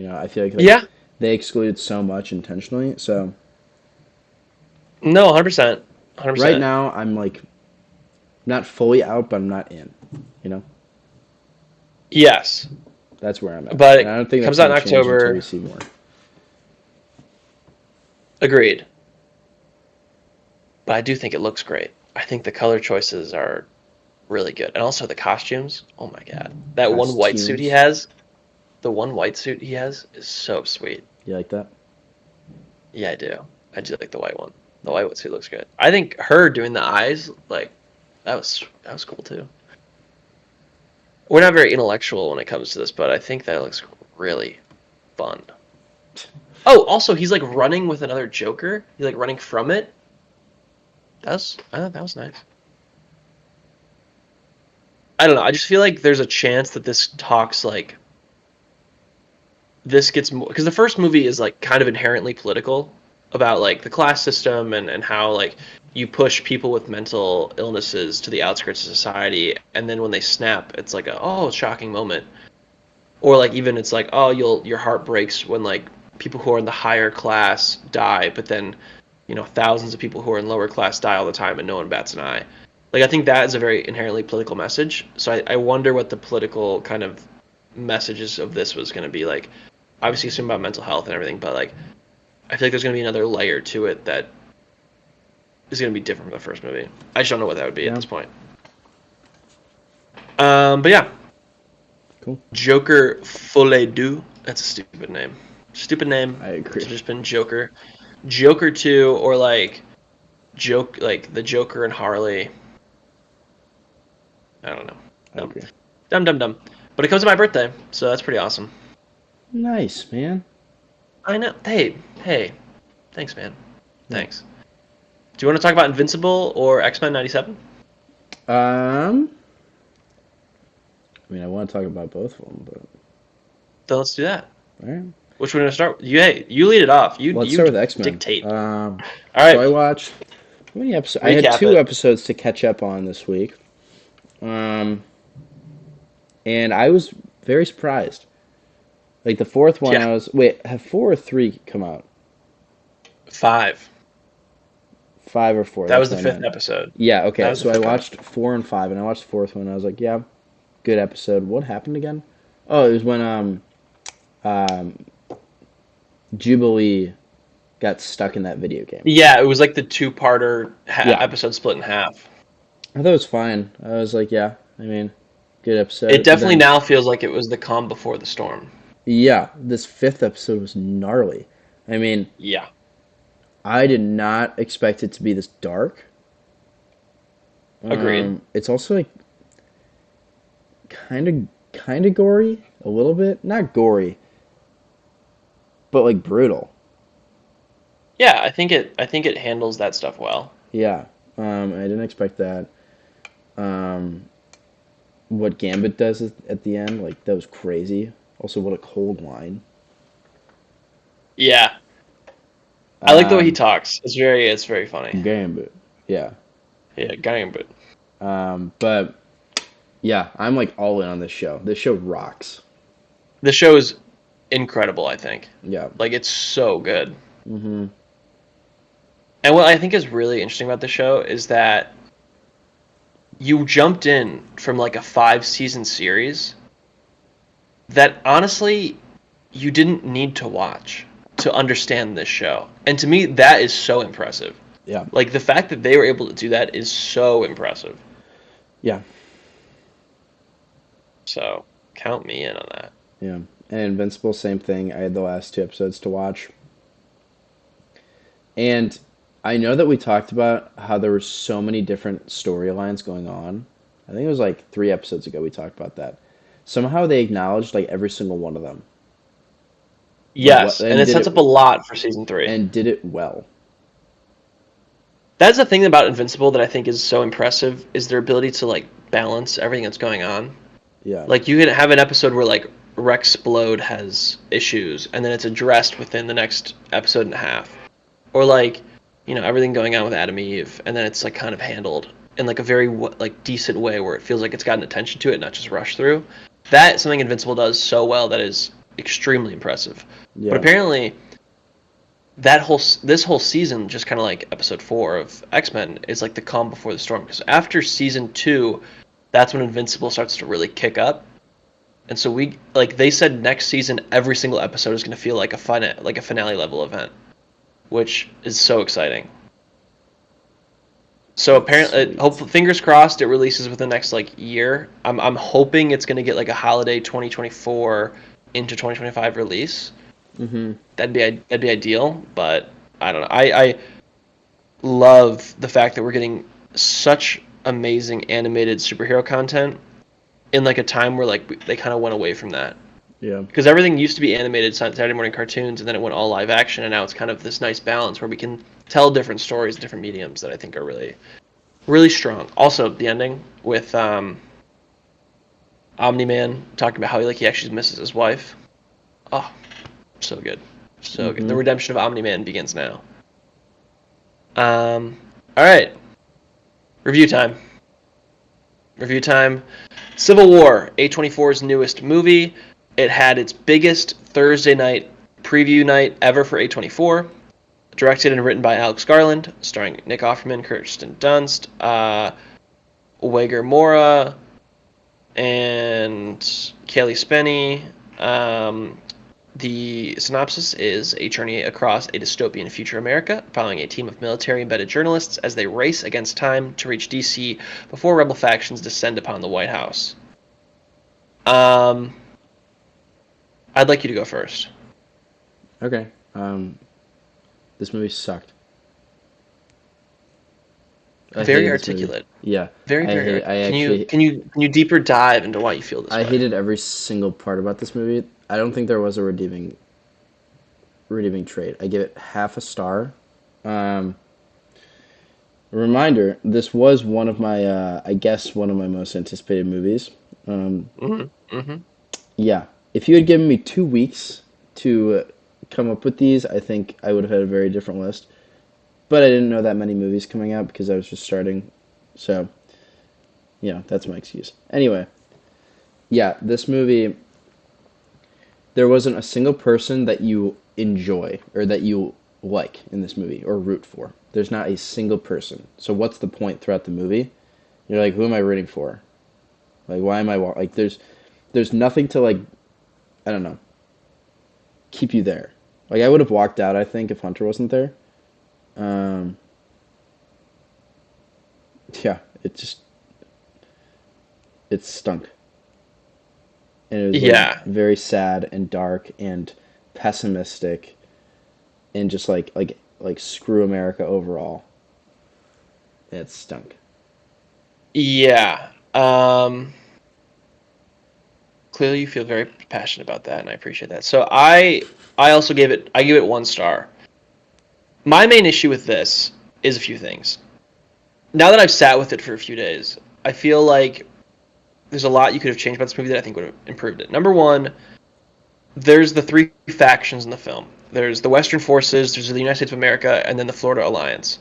I feel like Yeah. they excluded so much intentionally. So No, 100%. right 100%. now, I'm like not fully out, but I'm not in. You know, Yes. that's where I'm at, But and I don't think it that's comes out going in to change until we October. see more. Agreed. But I do think it looks great. I think the color choices are really good. And also the costumes. Oh my god. That one white suit he Costumes, has, the one white suit he has is so sweet. you like that? Yeah, I do. I do like the white one. The white suit looks good. I think her doing the eyes, like That was cool too. We're not very intellectual when it comes to this, but I think that looks really fun. Oh, also he's like running with another Joker. He's like running from it. I thought that was nice. I don't know. I just feel like there's a chance that this talks like this gets more because the first movie is like kind of inherently political about like the class system and how like you push people with mental illnesses to the outskirts of society, and then when they snap, it's like a shocking moment. Or like even it's like your heart breaks when like people who are in the higher class die, but then thousands of people who are in lower class die all the time and no one bats an eye. Like I think that is a very inherently political message. So I wonder what the political kind of messages of this was going to be like. Obviously, assume about mental health and everything, but like I feel like there's going to be another layer to it that is going to be different from the first movie. I just don't know what that would be at this point. But yeah, Cool. Joker Folie. That's a stupid name. Stupid name. I agree. Should just been Joker. Joker 2 or like the Joker and Harley. I don't know. I agree. Dumb. But it comes to my birthday, so that's pretty awesome. Nice, man. I know. Hey. Thanks, man. Thanks. Do you want to talk about Invincible or X-Men 97? I mean, I want to talk about both of them, but Then let's do that. all right. Which we're gonna start? You lead it off. Let's start with X-Men. Dictate. All right. So I watched how many episodes? I Recap had 2 it. episodes to catch up on this week. And I was very surprised. Like the fourth one, Yeah. have 4 or 3 come out? 5. 5 or 4. That was the That's what I 5th meant. episode. Yeah, okay. So I fifth watched 4 and 5, and I watched the 4th one. And I was like, yeah, good episode. What happened again? Oh, it was when Jubilee got stuck in that video game. Yeah, it was like the 2-parter Yeah. episode split in half. I thought it was fine. I was like, yeah, I mean, good episode. It definitely Then, now feels like it was the calm before the storm. yeah, this 5th episode was gnarly. I mean, Yeah. I did not expect it to be this dark. Agreed. It's also like kind of gory, a little bit. Not gory, but like brutal. Yeah, I think it handles that stuff well. Yeah. I didn't expect that. What Gambit does at the end, like that was crazy. Also, what a cold line. Yeah. I like the way he Um, talks. It's very funny. Gambit. Yeah. Yeah, Gambit. But yeah, I'm like all in on this show. This show rocks. The show is incredible, I think. Yeah. Like it's so good. Mm-hmm. And what I think is really interesting about the show is that you jumped in from like a 5-season series that honestly you didn't need to watch to understand this show. And to me that is so impressive. Yeah. Like the fact that they were able to do that is so impressive. Yeah. So, count me in on that. Yeah. And Invincible, same thing. I had the last 2 episodes to watch. And I know that we talked about how there were so many different storylines going on. I think it was like 3 episodes ago we talked about that. Somehow they acknowledged like every single one of them. Yes, And and it did sets it up a lot for season 3. and did it well. That's the thing about Invincible that I think is so impressive is their ability to like balance everything that's going on. Yeah. Like you can have an episode where like Rexplode has issues and then it's addressed within the next episode and a half. Or like, everything going on with Adam Eve and then it's like kind of handled in like a very like decent way where it feels like it's gotten attention to it, not just rushed through. That's something Invincible does so well that is extremely impressive. Yeah. But apparently this whole season, just kind of like episode 4 of X-Men, is like the calm before the storm. Because after season 2, that's when Invincible starts to really kick up. And so they said next season every single episode is going to feel like a finale level event, which is so exciting. So apparently, hopefully, fingers crossed, it releases within the next like year. I'm hoping it's going to get like a holiday 2024 into 2025 release. Mm-hmm. That'd be ideal, but I don't know. I love the fact that we're getting such amazing animated superhero content in like a time where like they kind of went away from that. Yeah. Because everything used to be animated Saturday morning cartoons, and then it went all live action, and now it's kind of this nice balance where we can tell different stories, different mediums that I think are really, really strong. Also, the ending with Omni-Man talking about how he actually misses his wife. Oh, so good, so good. The Mm-hmm. redemption of Omni-Man begins now. All right, review time. Review time. Civil War, A24's newest movie. It had its biggest Thursday night preview night ever for A24. Directed and written by Alex Garland, starring Nick Offerman, Kirsten Dunst, Wager Mora, and Kaylee Spenny. The synopsis is a journey across a dystopian future America, following a team of military-embedded journalists as they race against time to reach D.C. before rebel factions descend upon the White House. Um, I'd like you to go first. Okay. This movie sucked. I Very hated this movie. articulate. Yeah, Very, I very. hate. I Can you actually. can you can you deeper dive into why you feel this I way? hated every single part about this movie. I don't think there was a redeeming trait. I give it half a star. Um, Reminder: this was one of my, I guess, one of my most anticipated movies. Um, Mm-hmm. yeah, if you had given me 2 weeks to come up with these, I think I would have had a very different list. But I didn't know that many movies coming out because I was just starting. So, that's my excuse. Anyway, yeah, this movie, there wasn't a single person that you enjoy or that you like in this movie or root for. There's not a single person. So what's the point throughout the movie? You're like, who am I rooting for? Like, why am I like? There's nothing to like. I don't know. Keep you there. Like, I would have walked out. I think if Hunter wasn't there. Um, yeah, it stunk, and it was like Yeah, very sad and dark and pessimistic and just like screw America overall. It stunk. yeah. Clearly, you feel very passionate about that, and I appreciate that. So I also give it 1 star. My main issue with this is a few things. Now that I've sat with it for a few days, I feel like there's a lot you could have changed about this movie that I think would have improved it. Number one, there's the three factions in the film. There's the Western forces, there's the United States of America, and then the Florida Alliance.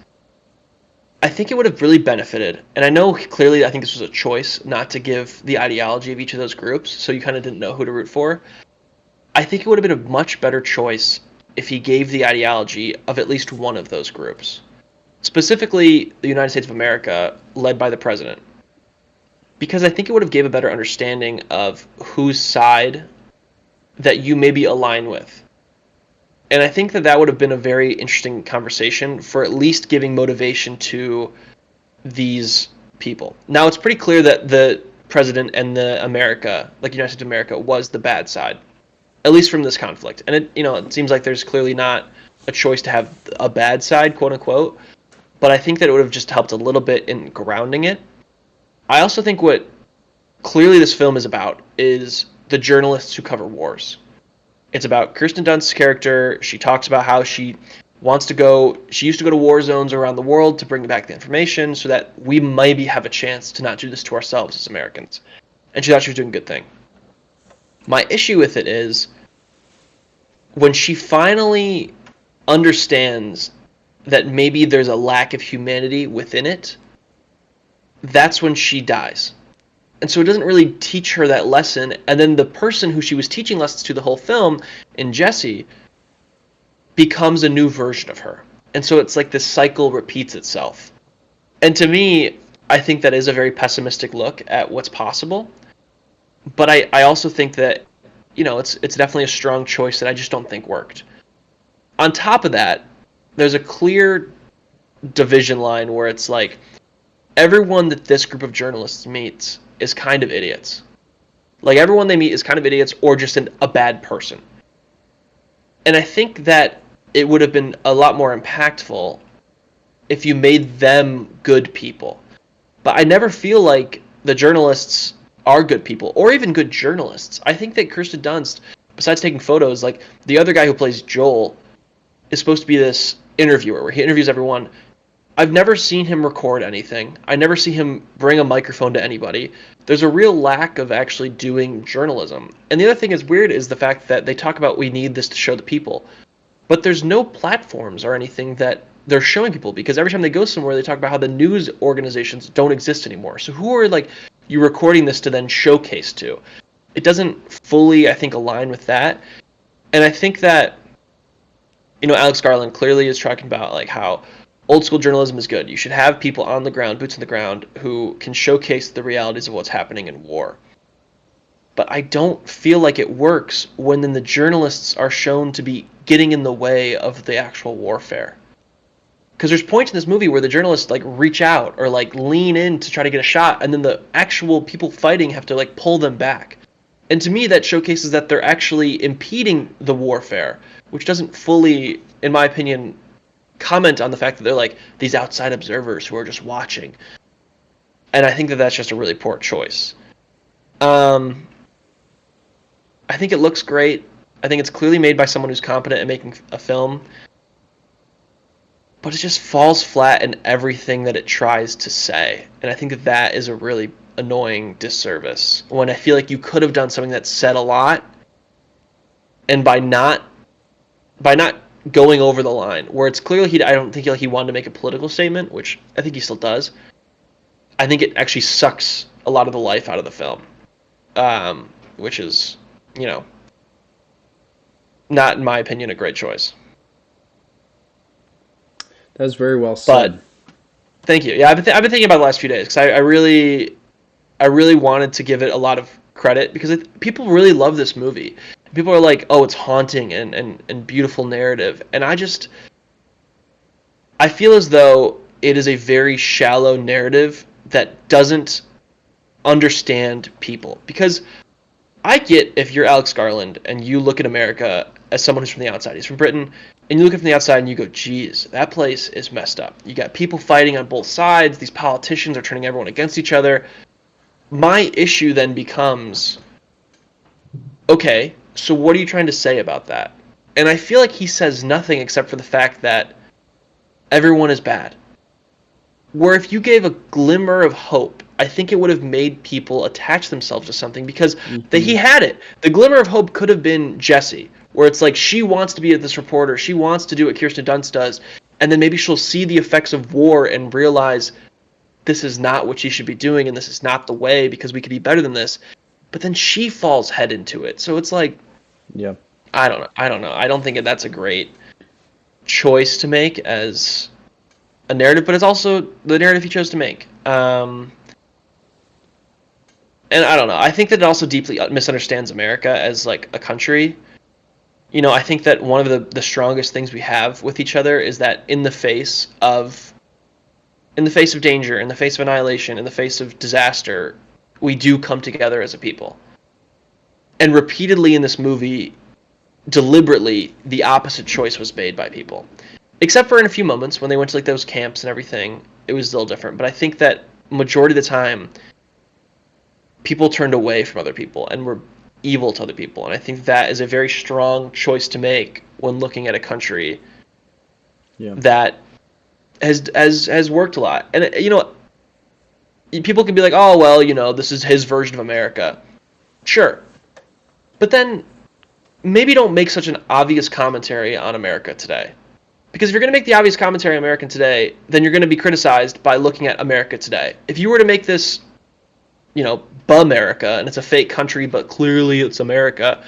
I think it would have really benefited, and I know clearly I think this was a choice not to give the ideology of each of those groups, so you kind of didn't know who to root for. I think it would have been a much better choice if he gave the ideology of at least one of those groups. Specifically, the United States of America, led by the president. Because I think it would have gave a better understanding of whose side that you maybe align with. And I think that that would have been a very interesting conversation for at least giving motivation to these people. Now it's pretty clear that the president and the America, like United States of America, was the bad side, at least from this conflict. And it seems like there's clearly not a choice to have a bad side, quote unquote. But I think that it would have just helped a little bit in grounding it. I also think what clearly this film is about is the journalists who cover wars. It's about Kirsten Dunst's character. She talks about how she used to go to war zones around the world to bring back the information so that we maybe have a chance to not do this to ourselves as Americans. And she thought she was doing a good thing. My issue with it is when she finally understands that maybe there's a lack of humanity within it, that's when she dies. And so it doesn't really teach her that lesson. And then the person who she was teaching lessons to the whole film, in Jesse, becomes a new version of her. And so it's like this cycle repeats itself. And to me, I think that is a very pessimistic look at what's possible. But I also think that, it's definitely a strong choice that I just don't think worked. On top of that, there's a clear division line where it's like everyone that this group of journalists meets is kind of idiots. Like everyone they meet is kind of idiots or just a bad person. And I think that it would have been a lot more impactful if you made them good people. But I never feel like the journalists are good people or even good journalists. I think that Kirsten Dunst, besides taking photos, like the other guy who plays Joel, is supposed to be this interviewer where he interviews everyone. I've never seen him record anything. I never see him bring a microphone to anybody. There's a real lack of actually doing journalism. And the other thing is weird is the fact that they talk about we need this to show the people. But there's no platforms or anything that they're showing people because every time they go somewhere they talk about how the news organizations don't exist anymore. So who are like you recording this to then showcase to? It doesn't fully, I think, align with that. And I think that Alex Garland clearly is talking about like how old school journalism is good. You should have people on the ground, boots on the ground, who can showcase the realities of what's happening in war. But I don't feel like it works when then the journalists are shown to be getting in the way of the actual warfare. Because there's points in this movie where the journalists like reach out or like lean in to try to get a shot, and then the actual people fighting have to like pull them back. And to me, that showcases that they're actually impeding the warfare, which doesn't fully, in my opinion, comment on the fact that they're like these outside observers who are just watching. And I think that that's just a really poor choice. Um, I think it looks great. I think it's clearly made by someone who's competent at making a film, but it just falls flat in everything that it tries to say. And I think that that is a really annoying disservice when I feel like you could have done something that said a lot, and by not going over the line where it's clearly I don't think he wanted to make a political statement, which I think he still does. I think it actually sucks a lot of the life out of the film, which is, you know, not in my opinion a great choice. That was very well But said. thank you. Yeah, I've been thinking about the last few days because I really wanted to give it a lot of credit because people really love this movie. People are like, oh, it's haunting and beautiful narrative, and I feel as though it is a very shallow narrative that doesn't understand people because I get if you're Alex Garland and you look at America as someone who's from the outside. He's from Britain, and you look at it from the outside and you go, geez, that place is messed up. You got people fighting on both sides. These politicians are turning everyone against each other. My issue then becomes, okay, so what are you trying to say about that? And I feel like he says nothing except for the fact that everyone is bad. Where if you gave a glimmer of hope, I think it would have made people attach themselves to something because he Hmm. had it. The glimmer of hope could have been Jessie, where it's like she wants to be this reporter, she wants to do what Kirsten Dunst does, and then maybe she'll see the effects of war and realize this is not what she should be doing and this is not the way because we could be better than this. But then she falls head into it. So it's like, Yeah. I don't know. I don't know. I don't think that's a great choice to make as a narrative, but it's also the narrative he chose to make. And I don't know. I think that it also deeply misunderstands America as like a country. I think that one of the strongest things we have with each other is that in the face of danger, in the face of annihilation, in the face of disaster, we do come together as a people. And repeatedly in this movie, deliberately, the opposite choice was made by people. Except for in a few moments when they went to like those camps and everything, it was still different. But I think that majority of the time, people turned away from other people and were evil to other people. And I think that is a very strong choice to make when looking at a country Yeah. that has worked a lot. And people can be like, "Oh, well, this is his version of America." Sure. But then maybe don't make such an obvious commentary on America today. Because if you're going to make the obvious commentary on America today, then you're going to be criticized by looking at America today. If you were to make this Bumerica, and it's a fake country, but clearly it's America,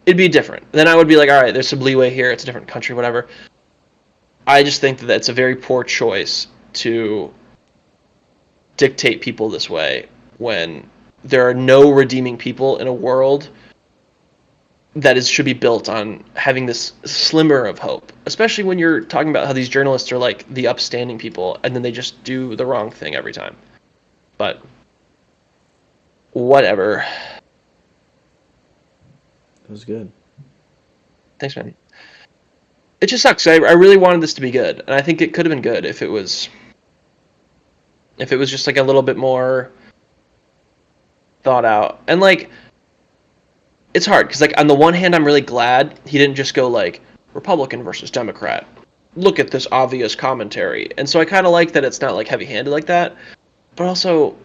it'd be different. Then I would be like, all right, there's some leeway here. It's a different country, whatever. I just think that that's a very poor choice to dictate people this way when there are no redeeming people in a world that should be built on having this slimmer of hope, especially when you're talking about how these journalists are like the upstanding people and then they just do the wrong thing every time. But whatever. That was good. Thanks, man. It just sucks. I really wanted this to be good, and I think it could have been good if it was If it was just like a little bit more thought out. And like it's hard because like on the one hand I'm really glad he didn't just go like Republican versus Democrat. Look at this obvious commentary. And so I kind of like that it's not like heavy-handed like that. But also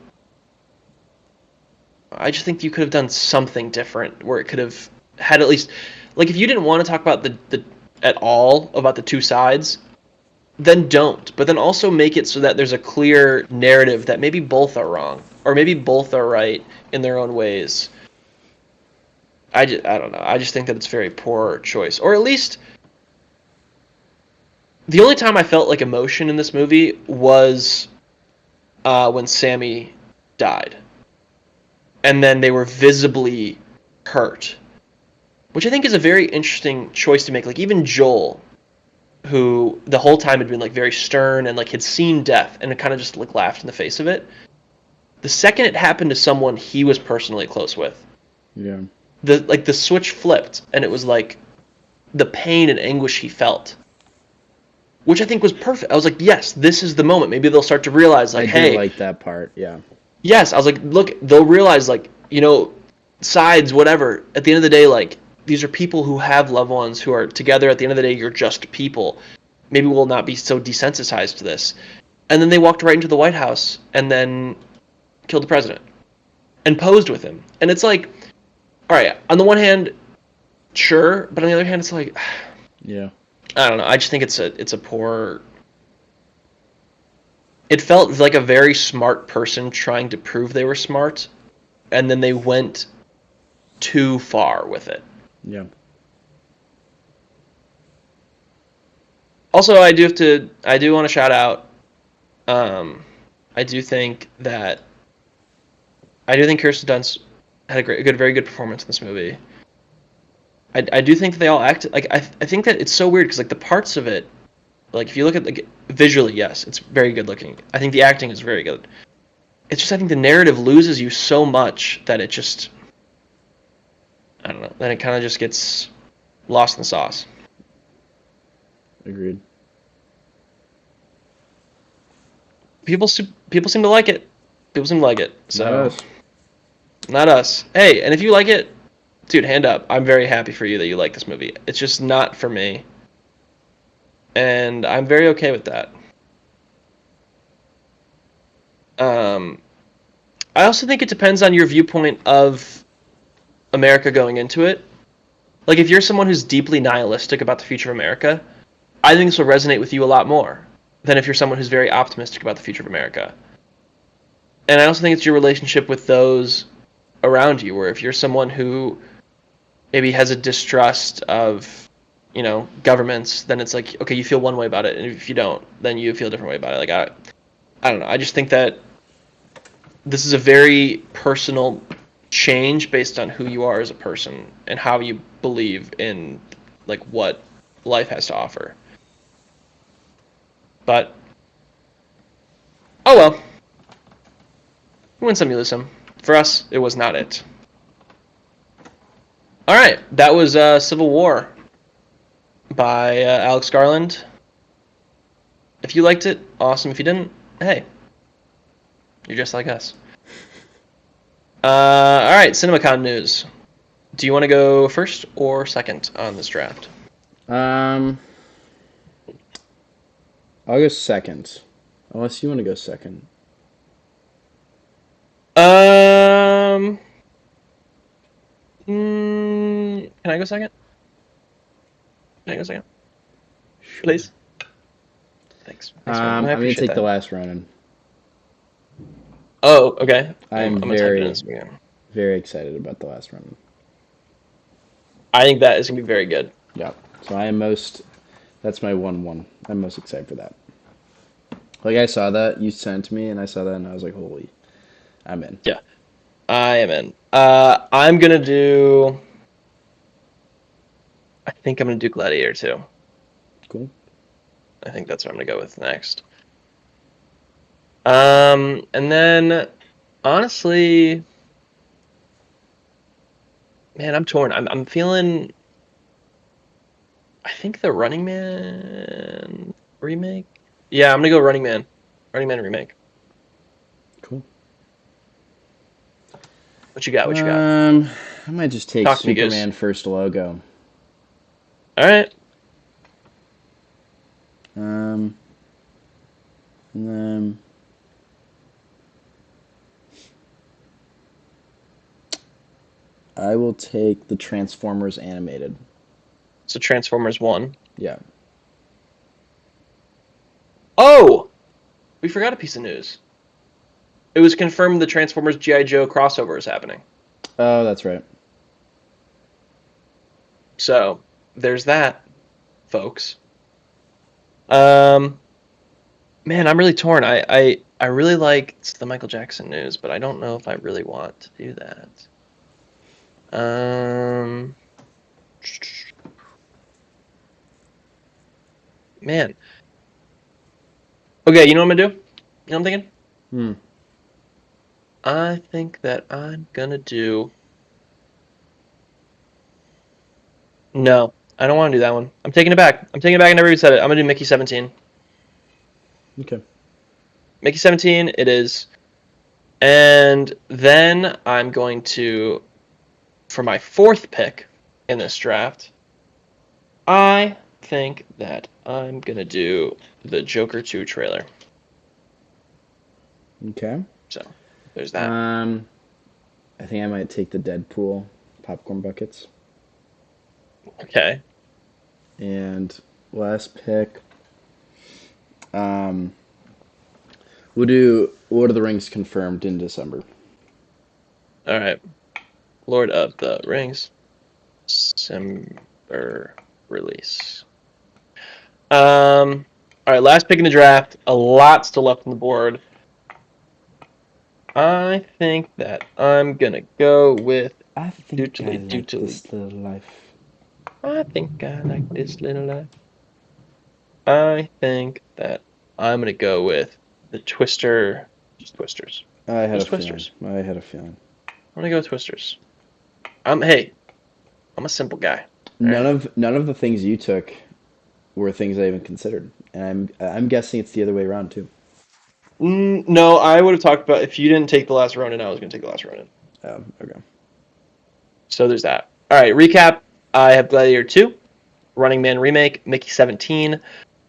I just think you could have done something different where it could have had at least like if you didn't want to talk about the at all about the two sides, then don't. But then also make it so that there's a clear narrative that maybe both are wrong or maybe both are right in their own ways. I don't know. I just think that it's a very poor choice. Or at least the only time I felt like emotion in this movie was when Sammy died. And then they were visibly hurt, which I think is a very interesting choice to make. Like even Joel, who the whole time had been like very stern and like had seen death and kind of just like laughed in the face of it. The second it happened to someone he was personally close with, Yeah. the switch flipped and it was like the pain and anguish he felt, which I think was perfect. I was like, yes, this is the moment. Maybe they'll start to realize I like, did hey, like that part. Yeah. yes. I was like, look, they'll realize like, sides, whatever. At the end of the day, like these are people who have loved ones who are together. At the end of the day, you're just people. Maybe we'll not be so desensitized to this. And then they walked right into the White House and then killed the president and posed with him. And it's like, all right, on the one hand, sure, but on the other hand, it's like, Yeah. I don't know. I just think it's a poor. It felt like a very smart person trying to prove they were smart, and then they went too far with it. Yeah. Also, I do want to shout out. Um, I do think that I do think Kirsten Dunst had very good performance in this movie. I do think that they all acted like I think that it's so weird because like the parts of it, like if you look at like visually, yes, it's very good looking. I think the acting is very good. It's just I think the narrative loses you so much that it just I don't know. Then it kind of just gets lost in the sauce. Agreed. People seem to like it. People seem to like it. Not So us. not us. Hey, and if you like it, dude, hand up. I'm very happy for you that you like this movie. It's just not for me, and I'm very okay with that. Um, I also think it depends on your viewpoint of America going into it. Like if you're someone who's deeply nihilistic about the future of America, I think this will resonate with you a lot more than if you're someone who's very optimistic about the future of America. And I also think it's your relationship with those around you, where if you're someone who maybe has a distrust of, governments, then it's like, okay, you feel one way about it, and if you don't, then you feel a different way about it. Like I don't know. I just think that this is a very personal change based on who you are as a person and how you believe in like what life has to offer. But oh well, you win some, you lose some. For us, it was not it. All right, that was Civil War by Alex Garland. If you liked it, awesome. If you didn't, hey, you're just like us. All right, CinemaCon news. Do you want to go first or second on this draft? Um, I'll go second. Unless you want to go second. Um, can I go second? Can I go second, Sure. please? Thanks. Thanks, man. I I'm gonna appreciate take the that. last Ronin. Oh, okay. I'm I'm gonna type it in very, as again. very excited about the last Ronin. I think that is gonna be very good. Yeah. So I am most. That's my 1-1. I'm most excited for that. Like I saw that you sent me, and I saw that, and I was like, "Holy, I'm in." Yeah, I am in. I'm gonna do. I think I'm gonna do Gladiator 2. Cool. I think that's what I'm gonna go with next. And then honestly, man, I'm torn. I'm feeling. I think the Running Man remake. Yeah, I'm gonna go Running Man. Running Man remake. Cool. What you got? What you got? I might just take Talk to me, Goose. Superman first logo. All right. Um, and then I will take the Transformers animated. So Transformers 1. Yeah. Oh! We forgot a piece of news. It was confirmed the Transformers G.I. Joe crossover is happening. Oh, that's right. So there's that, folks. Man, I'm really torn. I really liked the Michael Jackson news, but I don't know if I really want to do that. Man. Okay, you know what I'm gonna do? You know what I'm thinking? Hmm. I think that I'm gonna do. No, I don't want to do that one. I'm taking it back. I'm taking it back. I never even said it. I'm gonna do Mickey 17. Okay. Mickey 17. It is, and then I'm going to, for my fourth pick in this draft, I think that I'm gonna do the Joker 2 trailer. Okay. So there's that. I think I might take the Deadpool popcorn buckets. Okay. And last pick, um, we'll do Lord of the Rings confirmed in December. All right. Lord of the Rings, December release. All right, last pick in the draft. A lot still left on the board. I think that I'm gonna go with I think I like dootily. this little life. I think I like this little life. I think that I'm gonna go with the Twister. Just Twisters. I had a Just feeling. Twisters. I had a feeling. I'm gonna go with Twisters. Hey, I'm a simple guy. All right. None of the things you took were things I even considered, and I'm guessing it's the other way around too. No, I would have talked about if you didn't take the last Ronin, I was gonna take the last Ronin. Okay. So there's that. All right, recap. I have Gladiator 2, Running Man remake, Mickey 17,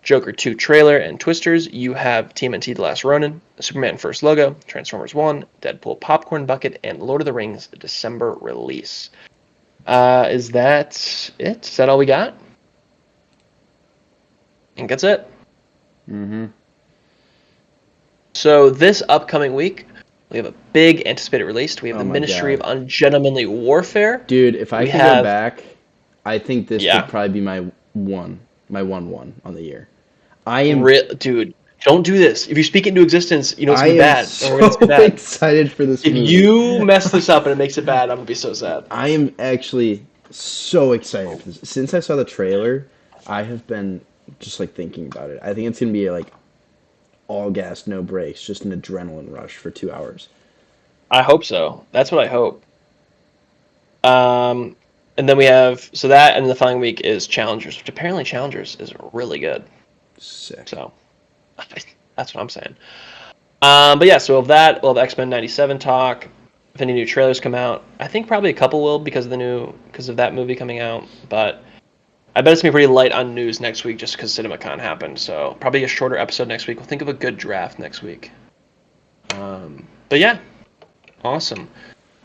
Joker 2 trailer, and Twisters. You have TMNT The Last Ronin, Superman First Logo, Transformers 1, Deadpool Popcorn Bucket, and Lord of the Rings December release. Is that it? Is that all we got? I think that's it. Mm-hmm. So this upcoming week, we have a big anticipated release. We have Oh the my Ministry of god, Ungentlemanly Warfare. dude! If I We could go have, back, I think this would yeah, probably be my one on the year. I am dude, don't do this. If you speak it into existence, you know it's I gonna be am bad, and we're gonna say so bad. excited for this If movie. you mess this up and it makes it bad, I'm gonna be so sad. I am actually so excited for this. Since I saw the trailer, I have been just like thinking about it. I think it's gonna be like all gas, no brakes, just an adrenaline rush for 2 hours. I hope so. That's what I hope. Um, and then we have that, and the following week is Challengers, which apparently Challengers is really good. Sick. So that's what I'm saying. But yeah, so we'll have X-Men '97 talk. If any new trailers come out, I think probably a couple will because of that movie coming out. But I bet it's gonna be pretty light on news next week just because CinemaCon happened. So probably a shorter episode next week. We'll think of a good draft next week. But yeah, awesome.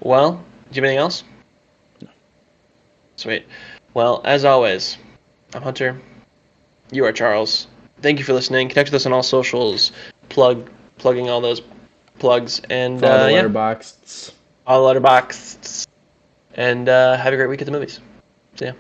Well, do you have anything else? Sweet. Well, as always, I'm Hunter. You are Charles. Thank you for listening. Connect with us on all socials. Plugging all those plugs, and Follow the yeah, letterbox. all letterbox. And have a great week at the movies. See ya.